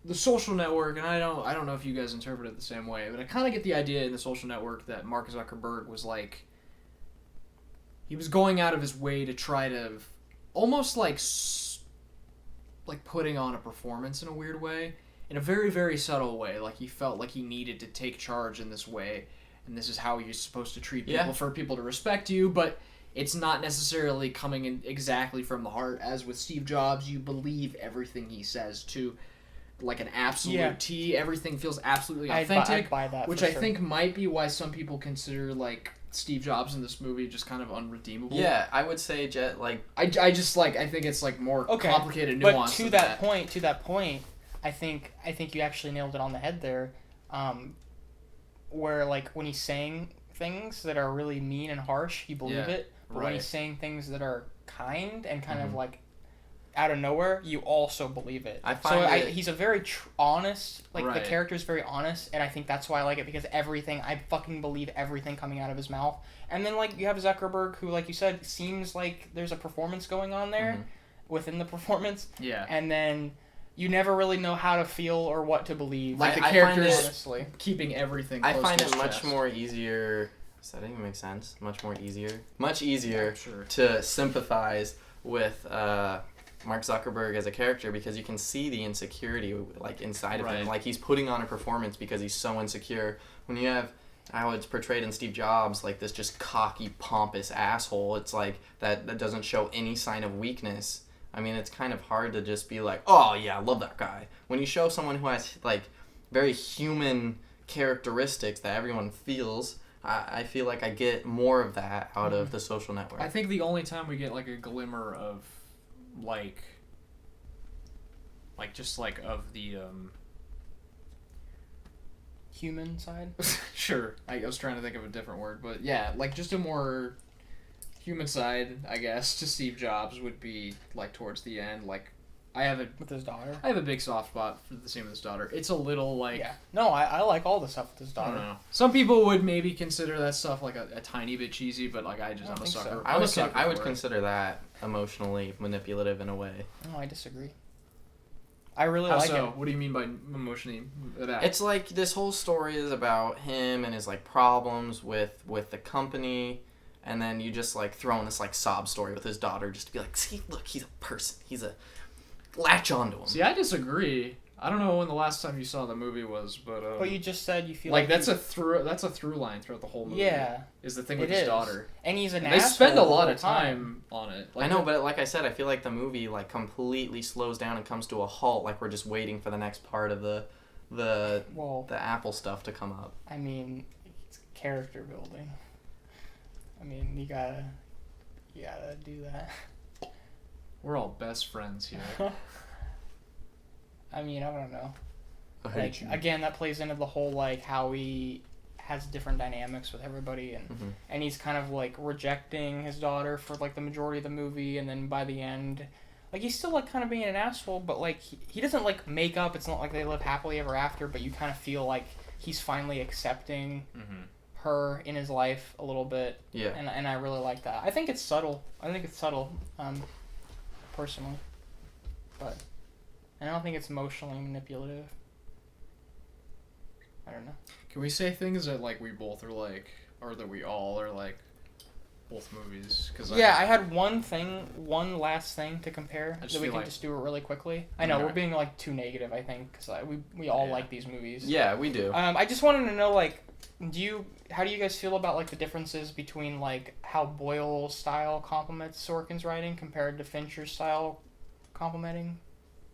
The Social Network, and I don't know if you guys interpret it the same way, but I kind of get the idea in The Social Network that Mark Zuckerberg was like, he was going out of his way to try to, almost like putting on a performance in a weird way, in a very, very subtle way. Like, he felt like he needed to take charge in this way, and this is how you're supposed to treat people for people to respect you, but it's not necessarily coming in exactly from the heart. As with Steve Jobs, you believe everything he says to like an absolute T. Everything feels absolutely authentic, I'd buy that, which I think might be why some people consider like Steve Jobs in this movie just kind of unredeemable. Yeah, I would say I think it's like more complicated, nuanced. But to that point, I think you actually nailed it on the head there. Where like when he's saying things that are really mean and harsh, you believe it. But when he's saying things that are kind and kind of like out of nowhere, you also believe it. He's a very honest, like the character is very honest, and I think that's why I like it, because I fucking believe everything coming out of his mouth. And then like you have Zuckerberg, who, like you said, seems like there's a performance going on there within the performance. Yeah. And then you never really know how to feel or what to believe. Like the character is honestly keeping everything close I find to his it much chest. more easier. Does that even make sense? Much easier to sympathize with Mark Zuckerberg as a character, because you can see the insecurity like inside of him. Like, he's putting on a performance because he's so insecure. When you have how it's portrayed in Steve Jobs, like this just cocky, pompous asshole, it's like that doesn't show any sign of weakness. I mean, it's kind of hard to just be like, oh yeah, I love that guy. When you show someone who has like very human characteristics that everyone feels, I feel like I get more of that out of The Social Network. I think the only time we get like a glimmer of like just like of the human side. Sure, I was trying to think of a different word, but yeah, like just a more human side, I guess, to Steve Jobs would be like towards the end. Like, with his daughter. I have a big soft spot for the scene with his daughter. It's a little like No, I like all the stuff with his daughter. I don't know. Some people would maybe consider that stuff like a tiny bit cheesy, but like I'm a sucker. So. I would consider that emotionally manipulative in a way. No, I disagree. I really like it. What do you mean by emotionally? It's like this whole story is about him and his like problems with the company, and then you just like throw in this like sob story with his daughter just to be like, see, look, he's a person. Latch onto him. See, I disagree. I don't know when the last time you saw the movie was, but But you just said you feel like that's a through line throughout the whole movie. Yeah, is the thing with his daughter, and he's an asshole. They spend a lot of time on it. Like, I know, but like I said, I feel like the movie like completely slows down and comes to a halt. Like, we're just waiting for the next part of the Apple stuff to come up. I mean, it's character building. I mean, you gotta do that. We're all best friends here. I mean, I don't know. Like, again, that plays into the whole, like, how he has different dynamics with everybody, and he's kind of, like, rejecting his daughter for, like, the majority of the movie, and then by the end, like, he's still, like, kind of being an asshole, but, like, he doesn't, like, make up. It's not like they live happily ever after, but you kind of feel like he's finally accepting her in his life a little bit. Yeah. And I really like that. I think it's subtle. Personally, but I don't think it's emotionally manipulative. I don't know. Can we say things that like we both are like, or that we all are like, both movies? Cause I had one last thing to compare that we can just do it really quickly. I know we're being like too negative, I think, because we all like these movies. Yeah, we do. I just wanted to know, like, how do you guys feel about like the differences between like how Boyle's style complements Sorkin's writing compared to Fincher's style complementing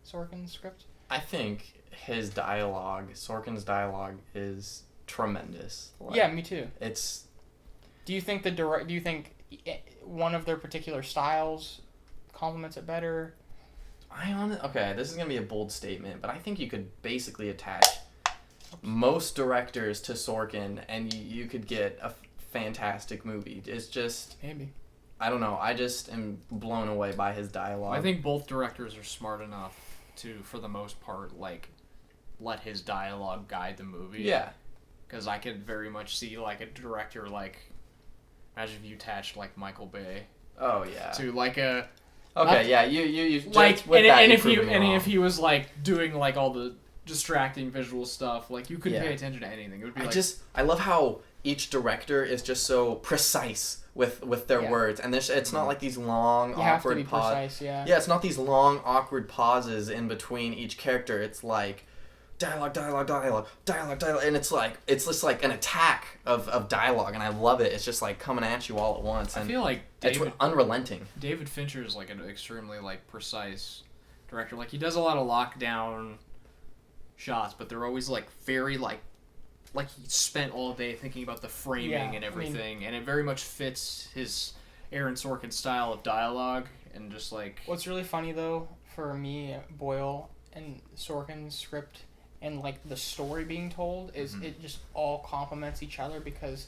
Sorkin's script? I think Sorkin's dialogue is tremendous. Like, yeah, me too. It's. Do you think one of their particular styles complements it better? Okay, this is gonna be a bold statement, but I think you could basically attach most directors to Sorkin, and you could get a fantastic movie. It's just maybe. I don't know. I just am blown away by his dialogue. I think both directors are smart enough to, for the most part, like, let his dialogue guide the movie. Yeah. Because I could very much see, like, a director, like, imagine if you attached, like, Michael Bay. Oh yeah. To like a. Okay, yeah, you like, and if he was like doing like all the distracting visual stuff, like you couldn't pay attention to anything. It would be I love how each director is just so precise with their words, and it's not like these long awkward pauses. Yeah, it's not these long awkward pauses in between each character. It's like dialogue, and it's just like an attack of dialogue, and I love it. It's just like coming at you all at once, and I feel like it's unrelenting. David Fincher is like an extremely like precise director. Like he does a lot of lockdown shots, but they're always like very like he spent all day thinking about the framing and everything, and it very much fits his Aaron Sorkin style of dialogue, and just like. What's really funny though for me, Boyle and Sorkin's script. And like the story being told is it just all complements each other, because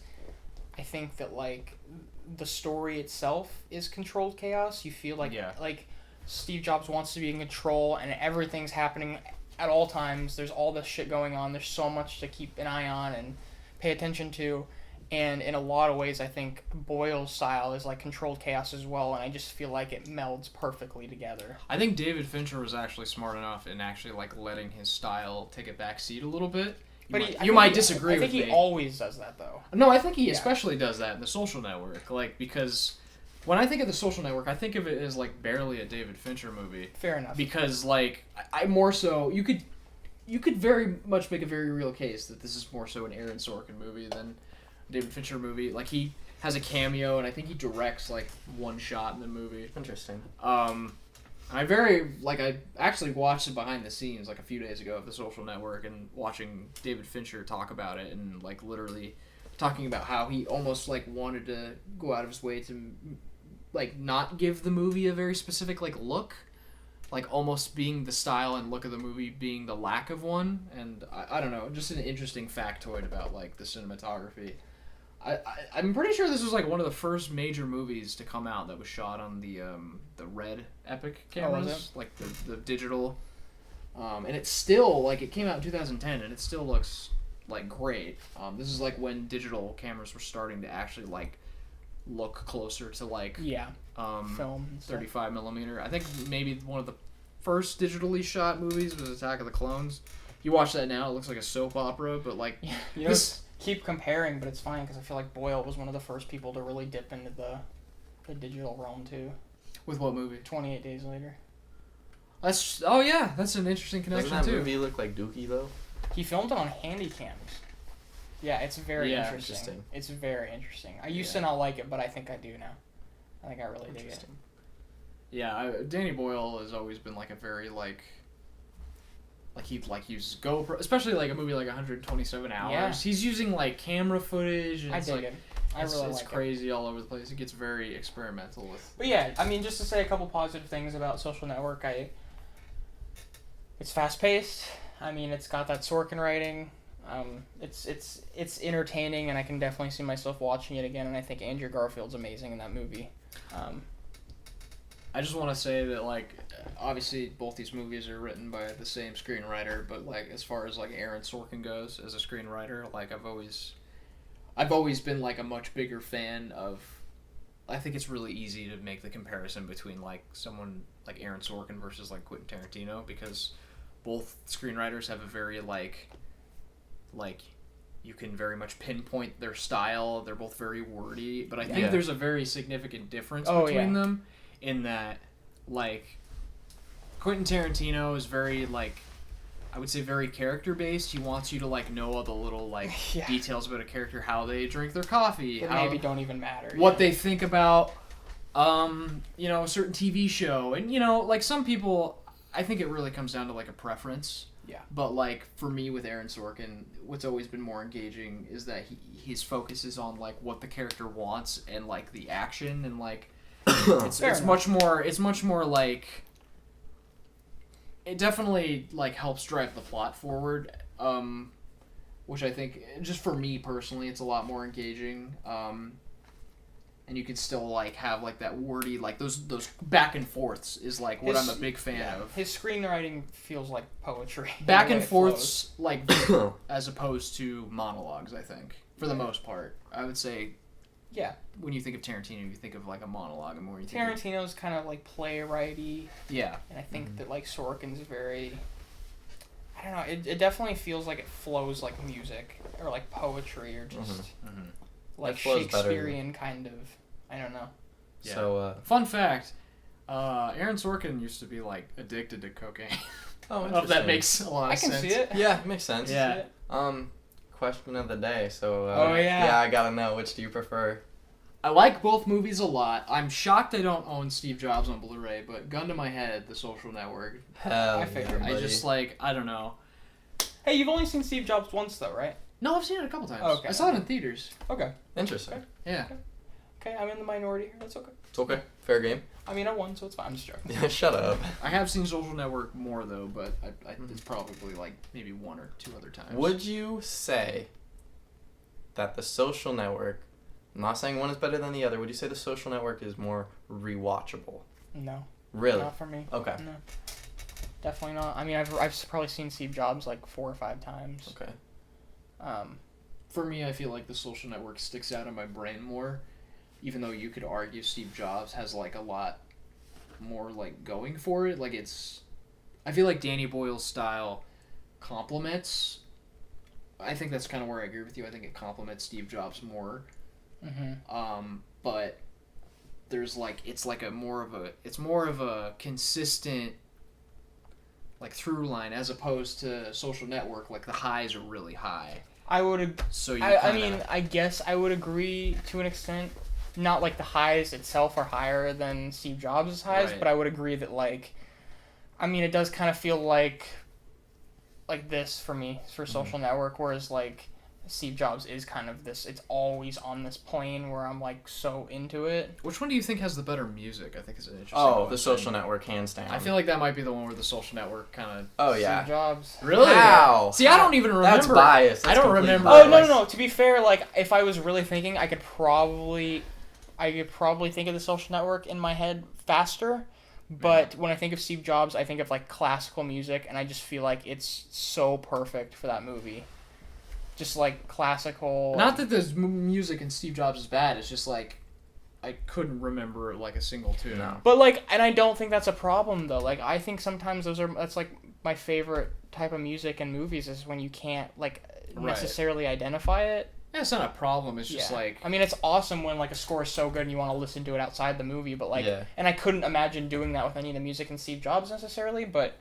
I think that like the story itself is controlled chaos. You feel like like Steve Jobs wants to be in control and everything's happening at all times. There's all this shit going on. There's so much to keep an eye on and pay attention to. And in a lot of ways, I think Boyle's style is like controlled chaos as well, and I just feel like it melds perfectly together. I think David Fincher was actually smart enough in actually like letting his style take a back seat a little bit. You might disagree with me. I think he always does that, though. No, I think he especially does that in The Social Network. Like, because when I think of The Social Network, I think of it as like barely a David Fincher movie. Fair enough. Because like I more so you could very much make a very real case that this is more so an Aaron Sorkin movie than David Fincher movie. Like he has a cameo, and I think he directs like one shot in the movie. Interesting. I actually watched it behind the scenes like a few days ago of The Social Network, and watching David Fincher talk about it, and like literally talking about how he almost like wanted to go out of his way to like not give the movie a very specific like look, like almost being the style and look of the movie being the lack of one. And I don't know, just an interesting factoid about like the cinematography. I'm pretty sure this was like one of the first major movies to come out that was shot on the Red Epic cameras, like the digital, and it's still like it came out in 2010 and it still looks like great. This is like when digital cameras were starting to actually like look closer to like film 35 millimeter. I think maybe one of the first digitally shot movies was Attack of the Clones. You watch that now, it looks like a soap opera, but like keep comparing, but it's fine because I feel like Boyle was one of the first people to really dip into the digital realm too. With what movie? 28 Days Later. That's an interesting connection. Doesn't that movie look like Dookie though? He filmed it on handy cams. Yeah, it's very interesting. It's very interesting. I used to not like it, but I think I do now. I think I really dig it. Yeah, Danny Boyle has always been like a very like he uses GoPro, especially like a movie like 127 Hours. Yeah. He's using like camera footage. And I dig it. It's crazy all over the place. It gets very experimental with. But yeah, I mean, just to say a couple positive things about Social Network, it's fast paced. I mean, it's got that Sorkin writing. It's entertaining, and I can definitely see myself watching it again. And I think Andrew Garfield's amazing in that movie. I just want to say that, like, obviously both these movies are written by the same screenwriter, but like as far as like Aaron Sorkin goes as a screenwriter, like I've always been like a much bigger fan of. I think it's really easy to make the comparison between like someone like Aaron Sorkin versus like Quentin Tarantino, because both screenwriters have a very like you can very much pinpoint their style. They're both very wordy, but I think there's a very significant difference between them in that, like, Quentin Tarantino is very, like, I would say very character-based. He wants you to, like, know all the little, like, details about a character, how they drink their coffee. That maybe don't even matter. What they think about, a certain TV show. And, like, some people, I think it really comes down to, like, a preference. Yeah. But, like, for me with Aaron Sorkin, what's always been more engaging is that his focus is on, like, what the character wants and, like, the action and, like, it's much more like it definitely like helps drive the plot forward. which I think, just for me personally, it's a lot more engaging. And you can still like have like that wordy, like those back and forths is like what I'm a big fan of. His screenwriting feels like poetry. Back and forths, like as opposed to monologues. I think for the most part, I would say. Yeah. When you think of Tarantino, you think of like a monologue, and more you think Tarantino's kind of like playwrighty. Yeah. And I think that like Sorkin's very. I don't know. It definitely feels like it flows like music or like poetry or just like Shakespearean kind of. I don't know. Yeah. So fun fact, Aaron Sorkin used to be like addicted to cocaine. Oh, if that makes a lot of sense. I can see it. Yeah, it makes sense. Yeah. Question of the day. So yeah, I gotta know, which do you prefer? I like both movies a lot. I'm shocked I don't own Steve Jobs on Blu-ray, but gun to my head, The Social Network. Hell, I figured. I just like, I don't know. Hey, you've only seen Steve Jobs once though, right? No, I've seen it a couple times. Okay. I saw it in theaters. Okay. Interesting. Okay. Yeah. Okay, I'm in the minority here. That's okay. It's okay. Fair game. I mean, I won, so it's fine. I'm just joking. Yeah, shut up. I have seen Social Network more though, but it's probably like maybe one or two other times. Would you say that The Social Network, I'm not saying one is better than the other, would you say The Social Network is more rewatchable? No. Really? Not for me. Okay. No. Definitely not. I mean, I've probably seen Steve Jobs like 4 or 5 times. Okay. For me, I feel like The Social Network sticks out in my brain more, even though you could argue Steve Jobs has like a lot more like going for it. Like I feel like Danny Boyle's style complements. I think that's kind of where I agree with you. I think it complements Steve Jobs more. But there's like it's more of a consistent like through line as opposed to Social Network. Like the highs are really high. I would. So I mean, I guess I would agree to an extent. Not like the highs itself are higher than Steve Jobs' highs, right. But I would agree that like, I mean, it does kind of feel like this for me for Social Network, whereas like Steve Jobs is kind of this. It's always on this plane where I'm like so into it. Which one do you think has the better music? I think is an interesting. Oh, The Social Network, hands down. I feel like that might be the one where The Social Network kind of. Oh yeah. Steve Jobs. Really? How? See, I don't even remember. That's biased. I don't remember. Oh no. To be fair, like if I was really thinking, I could probably think of The Social Network in my head faster. But when I think of Steve Jobs, I think of like classical music, and I just feel like it's so perfect for that movie. Just like classical. Not that the music in Steve Jobs is bad. It's just like I couldn't remember like a single tune. No. But like, and I don't think that's a problem though. Like I think sometimes that's like my favorite type of music in movies is when you can't like necessarily identify it. Yeah, it's not a problem. It's just like... I mean, it's awesome when, like, a score is so good and you want to listen to it outside the movie, but, like... Yeah. And I couldn't imagine doing that with any of the music in Steve Jobs, necessarily, but...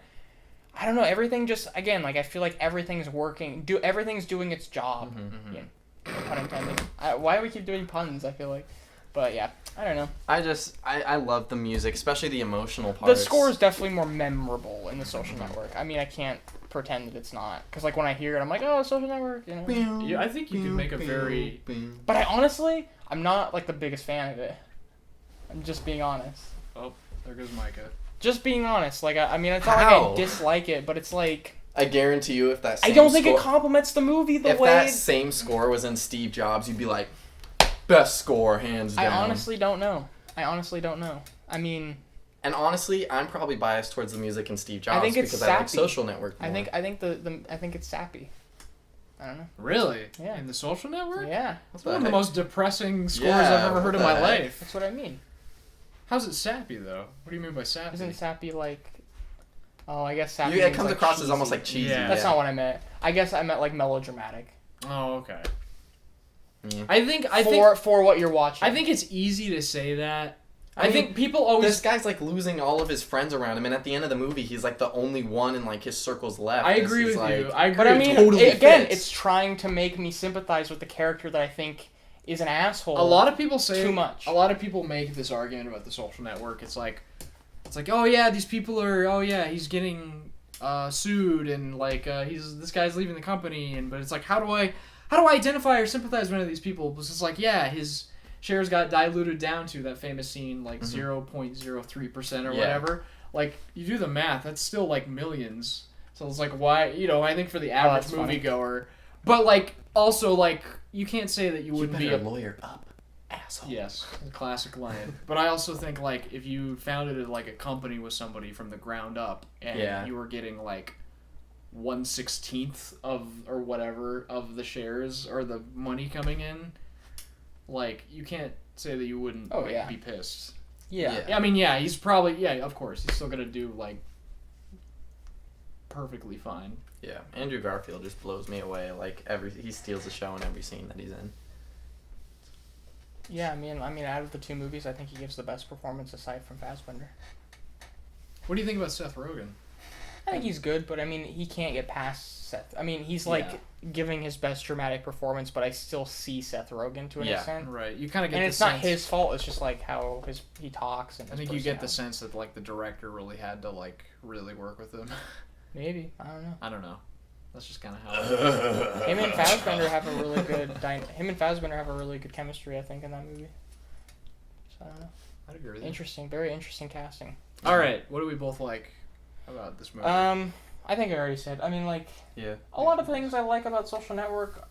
I don't know, everything just... Again, like, I feel like everything's working... Everything's doing its job. Yeah. No pun intended. Why do we keep doing puns, I feel like? But, yeah. I don't know. I love the music, especially the emotional parts. The score is definitely more memorable in The Social Network. I mean, I can't pretend that it's not, because like when I hear it I'm like, oh, Social Network, you know. Yeah, I think you can make a very but I'm not like the biggest fan of it. I'm just being honest. Oh, there goes Micah. Just being honest, like I mean, it's not like I dislike it, but it's like I guarantee you if that same I don't think it complements the movie the way if that same score was in Steve Jobs, you'd be like, best score hands down. I honestly don't know. I mean, and honestly, I'm probably biased towards the music in Steve Jobs because sappy. I like Social Network more. I think it's sappy. I don't know. Really? Yeah. In The Social Network? Yeah. That's one of the most depressing scores I've ever heard in my life. That's what I mean. How's it sappy though? What do you mean by sappy? Isn't sappy like? Oh, I guess sappy. It comes like across cheesy. as almost like cheesy. Yeah. That's not what I meant. I guess I meant like melodramatic. Oh, okay. Yeah. I think for what you're watching. I think it's easy to say that. I think people always... This guy's, like, losing all of his friends around him, and at the end of the movie, he's, like, the only one in, like, his circles left. I agree with you. But, I mean, it's trying to make me sympathize with the character that I think is an asshole. A lot of people say... Too much. A lot of people make this argument about The Social Network. It's like, oh, yeah, these people are... Oh, yeah, he's getting sued, and, like, this guy's leaving the company, but it's like, how do I identify or sympathize with one of these people? Because it's like, yeah, his... shares got diluted down to that famous scene, like 0.03% or whatever. Like, you do the math, that's still like millions. So it's like, why, I think for the average moviegoer, But like also like you can't say that you wouldn't be a lawyer up, asshole. Yes, the classic line. But I also think like if you founded like a company with somebody from the ground up and you were getting like 1/16 of or whatever of the shares or the money coming in, like you can't say that you wouldn't be pissed. Yeah. I mean, he's probably of course he's still gonna do like perfectly fine. Yeah, Andrew Garfield just blows me away. Like he steals the show in every scene that he's in. Yeah, I mean, out of the two movies, I think he gives the best performance aside from Fassbender. What do you think about Seth Rogen? I think he's good, but I mean, he can't get past Seth. I mean, he's like giving his best dramatic performance, but I still see Seth Rogen to an extent. Right. You kind of get and the it's sense, not his fault. It's just like how he talks and. I think you get the sense that like the director really had to like really work with him. Maybe I don't know. That's just kind of how. Him and Fassbender have a really good chemistry, I think, in that movie. So I don't know. I'd agree with you. Very interesting casting. All right, what do we both like about this movie? I think I already said. I mean, like, a lot of things I like about Social Network.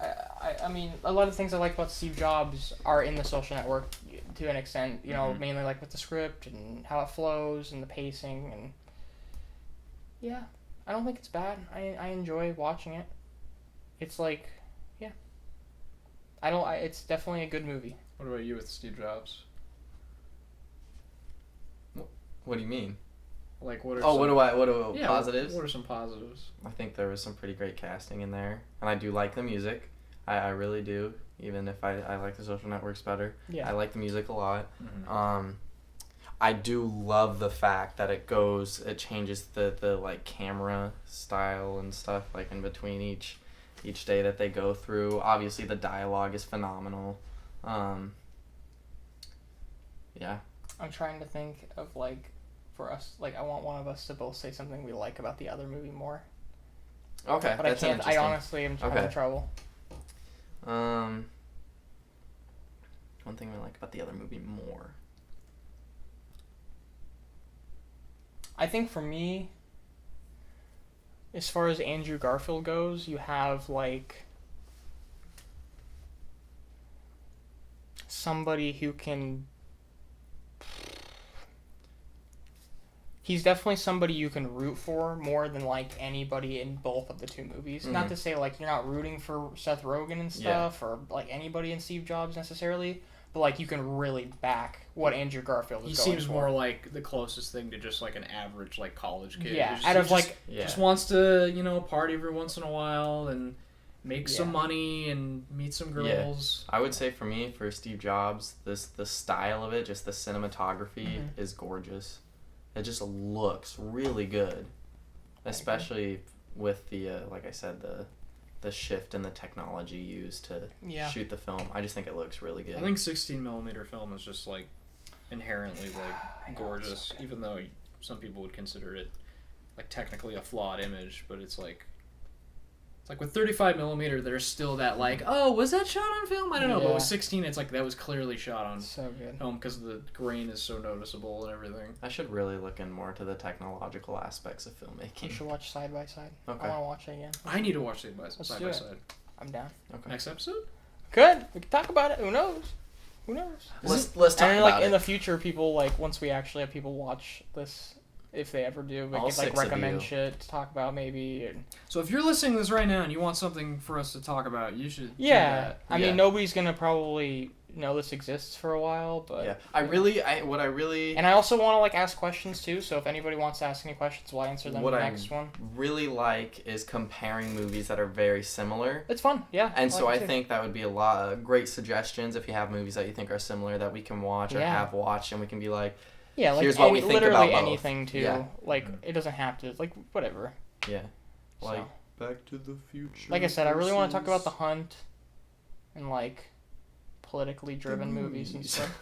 I mean, a lot of things I like about Steve Jobs are in the Social Network to an extent. You know, mainly like with the script and how it flows and the pacing and. Yeah. I don't think it's bad. I enjoy watching it. It's like, it's definitely a good movie. What about you with Steve Jobs? What do you mean? Like what are positives? What are some positives? I think there was some pretty great casting in there, and I do like the music. I really do, even if I like the Social Networks better. Yeah. I like the music a lot. Mm-hmm. I do love the fact that it changes the like camera style and stuff like in between each day that they go through. Obviously the dialogue is phenomenal. Yeah. I'm trying to think of like for us, like I want one of us to both say something we like about the other movie more. Okay. But I can't. I honestly am having trouble. One thing we like about the other movie more. I think for me, as far as Andrew Garfield goes, you have like somebody who can. He's definitely somebody you can root for more than like anybody in both of the two movies. Mm-hmm. Not to say like you're not rooting for Seth Rogen and stuff or like anybody in Steve Jobs necessarily. But, like, you can really back what Andrew Garfield is going for. He seems more like the closest thing to just, like, an average, like, college kid. Yeah, just wants to, you know, party every once in a while and make some money and meet some girls. Yeah. I would say for me, for Steve Jobs, the style of it, just the cinematography is gorgeous. It just looks really good. Especially with the, like I said, the shift in the technology used to shoot the film. I just think it looks really good. I think 16mm film is just like inherently like gorgeous, even though some people would consider it like technically a flawed image, but it's like with 35mm there's still that like, oh, was that shot on film? I don't know, but with 16 it's like that was clearly shot on film because the grain is so noticeable and everything. I should really look in more to the technological aspects of filmmaking. You should watch Side by Side. Okay. I want to watch it again. I need to watch Side by Side. I'm down. Okay. Next episode? Good. We can talk about it. Who knows? Let's talk about it. And in the future, people like once we actually have people watch this. If they ever do, we can like recommend shit to talk about maybe. And... So if you're listening to this right now and you want something for us to talk about, you should. Yeah, I mean nobody's gonna probably know this exists for a while, but yeah, and I also want to like ask questions too. So if anybody wants to ask any questions, we'll answer them in the next one. Really like is comparing movies that are very similar. It's fun, yeah. And so I think that would be a lot of great suggestions if you have movies that you think are similar that we can watch or have watched, and we can be like. Yeah, like here's what we think literally about anything too. Yeah. Like it doesn't have to like whatever. Yeah. Like Back to the Future. Like I said, I really want to talk about The Hunt and like politically driven movies and stuff.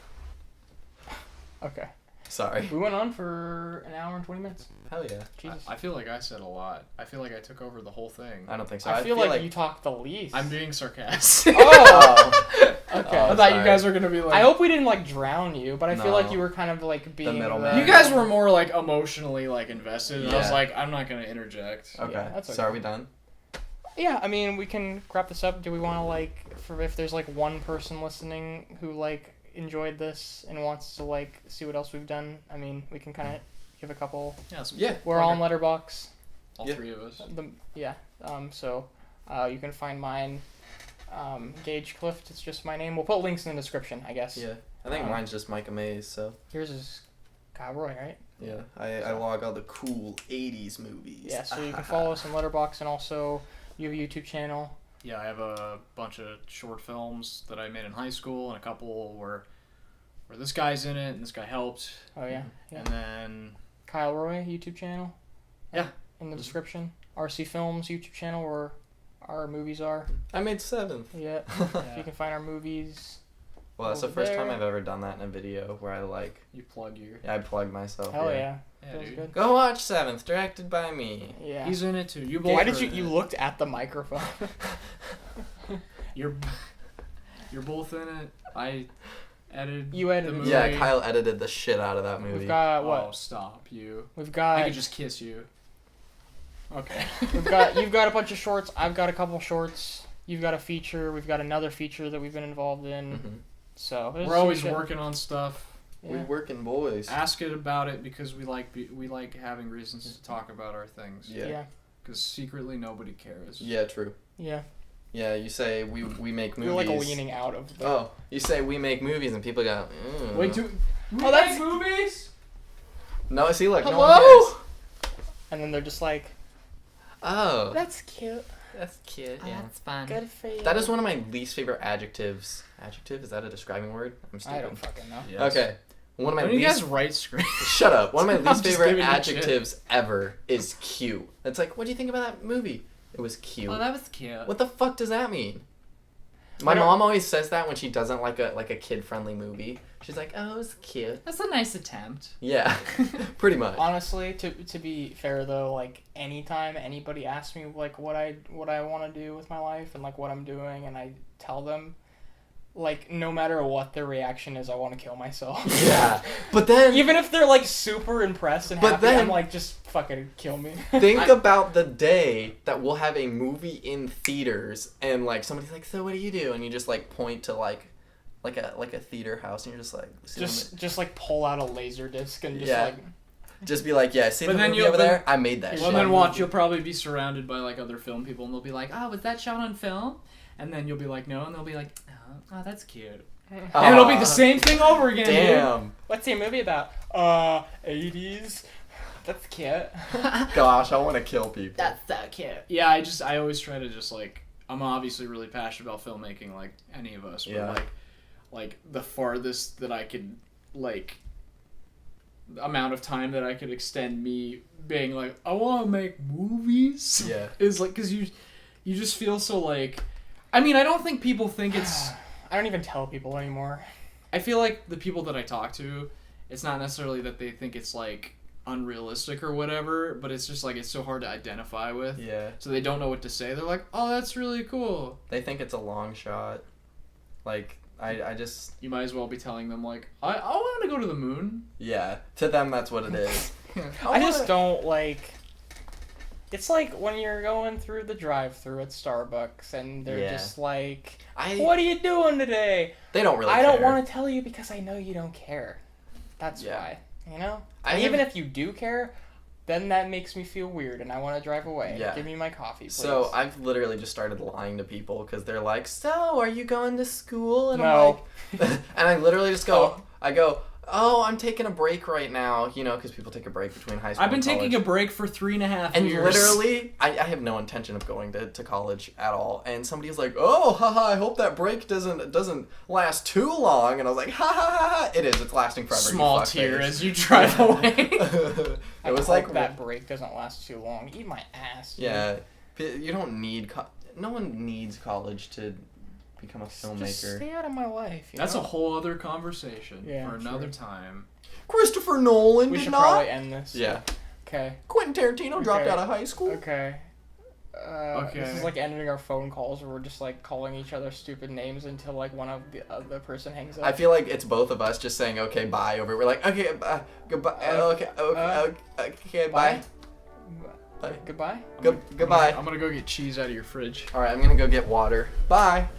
Okay. Sorry. We went on for an hour and 20 minutes. Hell yeah. Jesus. I feel like I said a lot. I feel like I took over the whole thing. I don't think so. I feel like you talked the least. I'm being sarcastic. Oh! Okay. I thought you guys were going to be like... I hope we didn't like drown you, but I feel like you were kind of like being... The middleman. You guys were more like emotionally like invested, and I was like, I'm not going to interject. Okay. Yeah, that's okay. So are we done? Yeah, I mean, we can wrap this up. Do we want to, like, for if there's, like, one person listening who, like, enjoyed this and wants to, like, see what else we've done, I mean, we can kind of give a couple. Yeah. We're all on Letterboxd. All three of us. So you can find mine, Gage Clift. It's just my name. We'll put links in the description, I guess. Yeah. I think mine's just Micah Mays, so. Yours is Kyle Roy, right? Yeah. I log all the cool 80s movies. Yeah, so you can follow us on Letterboxd, and also you have a YouTube channel. Yeah, I have a bunch of short films that I made in high school, and a couple where this guy's in it, and this guy helped. Oh, yeah. And then... Kyle Roy YouTube channel. Yeah. In the description. RC Films YouTube channel where our movies are. I made 7th. Yeah. You can find our movies. Well, that's the first time I've ever done that in a video where I like... You plug your... Yeah, I plug myself. Hell yeah. Yeah, dude. Good. Go watch 7th, directed by me. Yeah. He's in it too. You Why did you looked at the microphone? You're both in it. I edited. You edited the movie. Yeah, Kyle edited the shit out of that movie. We've got what? Oh, stop you. We've got. I could just kiss you. Okay. You've got a bunch of shorts. I've got a couple shorts. You've got a feature. We've got another feature that we've been involved in. Mm-hmm. So we're always working on stuff. Yeah. We working boys. Ask it about it because we like having reasons to talk about our things. Yeah. Because secretly nobody cares. Yeah, true. Yeah. Yeah, you say we make movies. You're like leaning out of the... Oh, you say we make movies and people go, Wait, we that's... make movies? No, see, look, Hello? no one cares. And then they're just like... Oh. That's cute. That's cute. Yeah, it's fun. Good for you. That is one of my least favorite adjectives. Adjective? Is that a describing word? I'm stupid. I don't fucking know. Yes. Okay. One of my Don't you guys write scripts? Shut up. One of my least just favorite giving you adjectives ever is cute. It's like, what do you think about that movie? It was cute. Oh, that was cute. What the fuck does that mean? My mom always says that when she doesn't like a kid-friendly movie. She's like, oh, it was cute. That's a nice attempt. Yeah, pretty much. Honestly, to be fair though, like anytime anybody asks me like what I want to do with my life and like what I'm doing, and I tell them, like no matter what their reaction is, I want to kill myself. Yeah, but then even if they're like super impressed and happy, I'm like, just fucking kill me. Think about the day that we'll have a movie in theaters and like somebody's like, so what do you do? And you just like point to like a theater house and you're just like, just like pull out a laser disc and just like. Just be like, yeah, see the then movie over there? I made that shit. Well, then watch, you'll probably be surrounded by like other film people and they'll be like, oh, was that shot on film? And then you'll be like, no, and they'll be like, oh, that's cute. And it'll be the same thing over again. Damn. Dude. What's your movie about? 80s. That's cute. Gosh, I want to kill people. That's so cute. Yeah, I always try to just like, I'm obviously really passionate about filmmaking, like any of us, but like the farthest that I could like the amount of time that I could extend me being like, I want to make movies. Yeah. Is like, because you just feel so like, I mean, I don't think people think it's. I don't even tell people anymore. I feel like the people that I talk to, it's not necessarily that they think it's like unrealistic or whatever, but it's just like it's so hard to identify with. Yeah. So they don't know what to say. They're like, oh, that's really cool. They think it's a long shot. Like, I just... You might as well be telling them like, I want to go to the moon. Yeah. To them, that's what it is. I just don't like... It's like when you're going through the drive-thru at Starbucks and they're just like, what are you doing today? They don't really care. I don't want to tell you because I know you don't care. That's why. You know? Even if you do care, then that makes me feel weird and I want to drive away. Yeah. Give me my coffee, please. So I've literally just started lying to people because they're like, so are you going to school? And no. I'm like, and I literally just go, oh, I'm taking a break right now, you know, because people take a break between high school I've been and college. taking a break for 3.5 years. And literally, I have no intention of going to college at all. And somebody's like, oh, haha, I hope that break doesn't last too long. And I was like, ha ha ha ha. It is. It's lasting forever. Small tear as you drive away. It was like that break doesn't last too long. Eat my ass. Dude. Yeah. You don't need... no one needs college to... become a filmmaker. Just stay out of my life. That's a whole other conversation for another time. Christopher Nolan We should probably end this. Yeah. Okay. Quentin Tarantino dropped out of high school. Okay. This is like ending our phone calls where we're just like calling each other stupid names until like one of the other person hangs up. I feel like it's both of us just saying okay bye over. We're like okay goodbye okay bye. Bye. Bye. Goodbye. Goodbye. I'm gonna go get cheese out of your fridge. All right, I'm gonna go get water. Bye.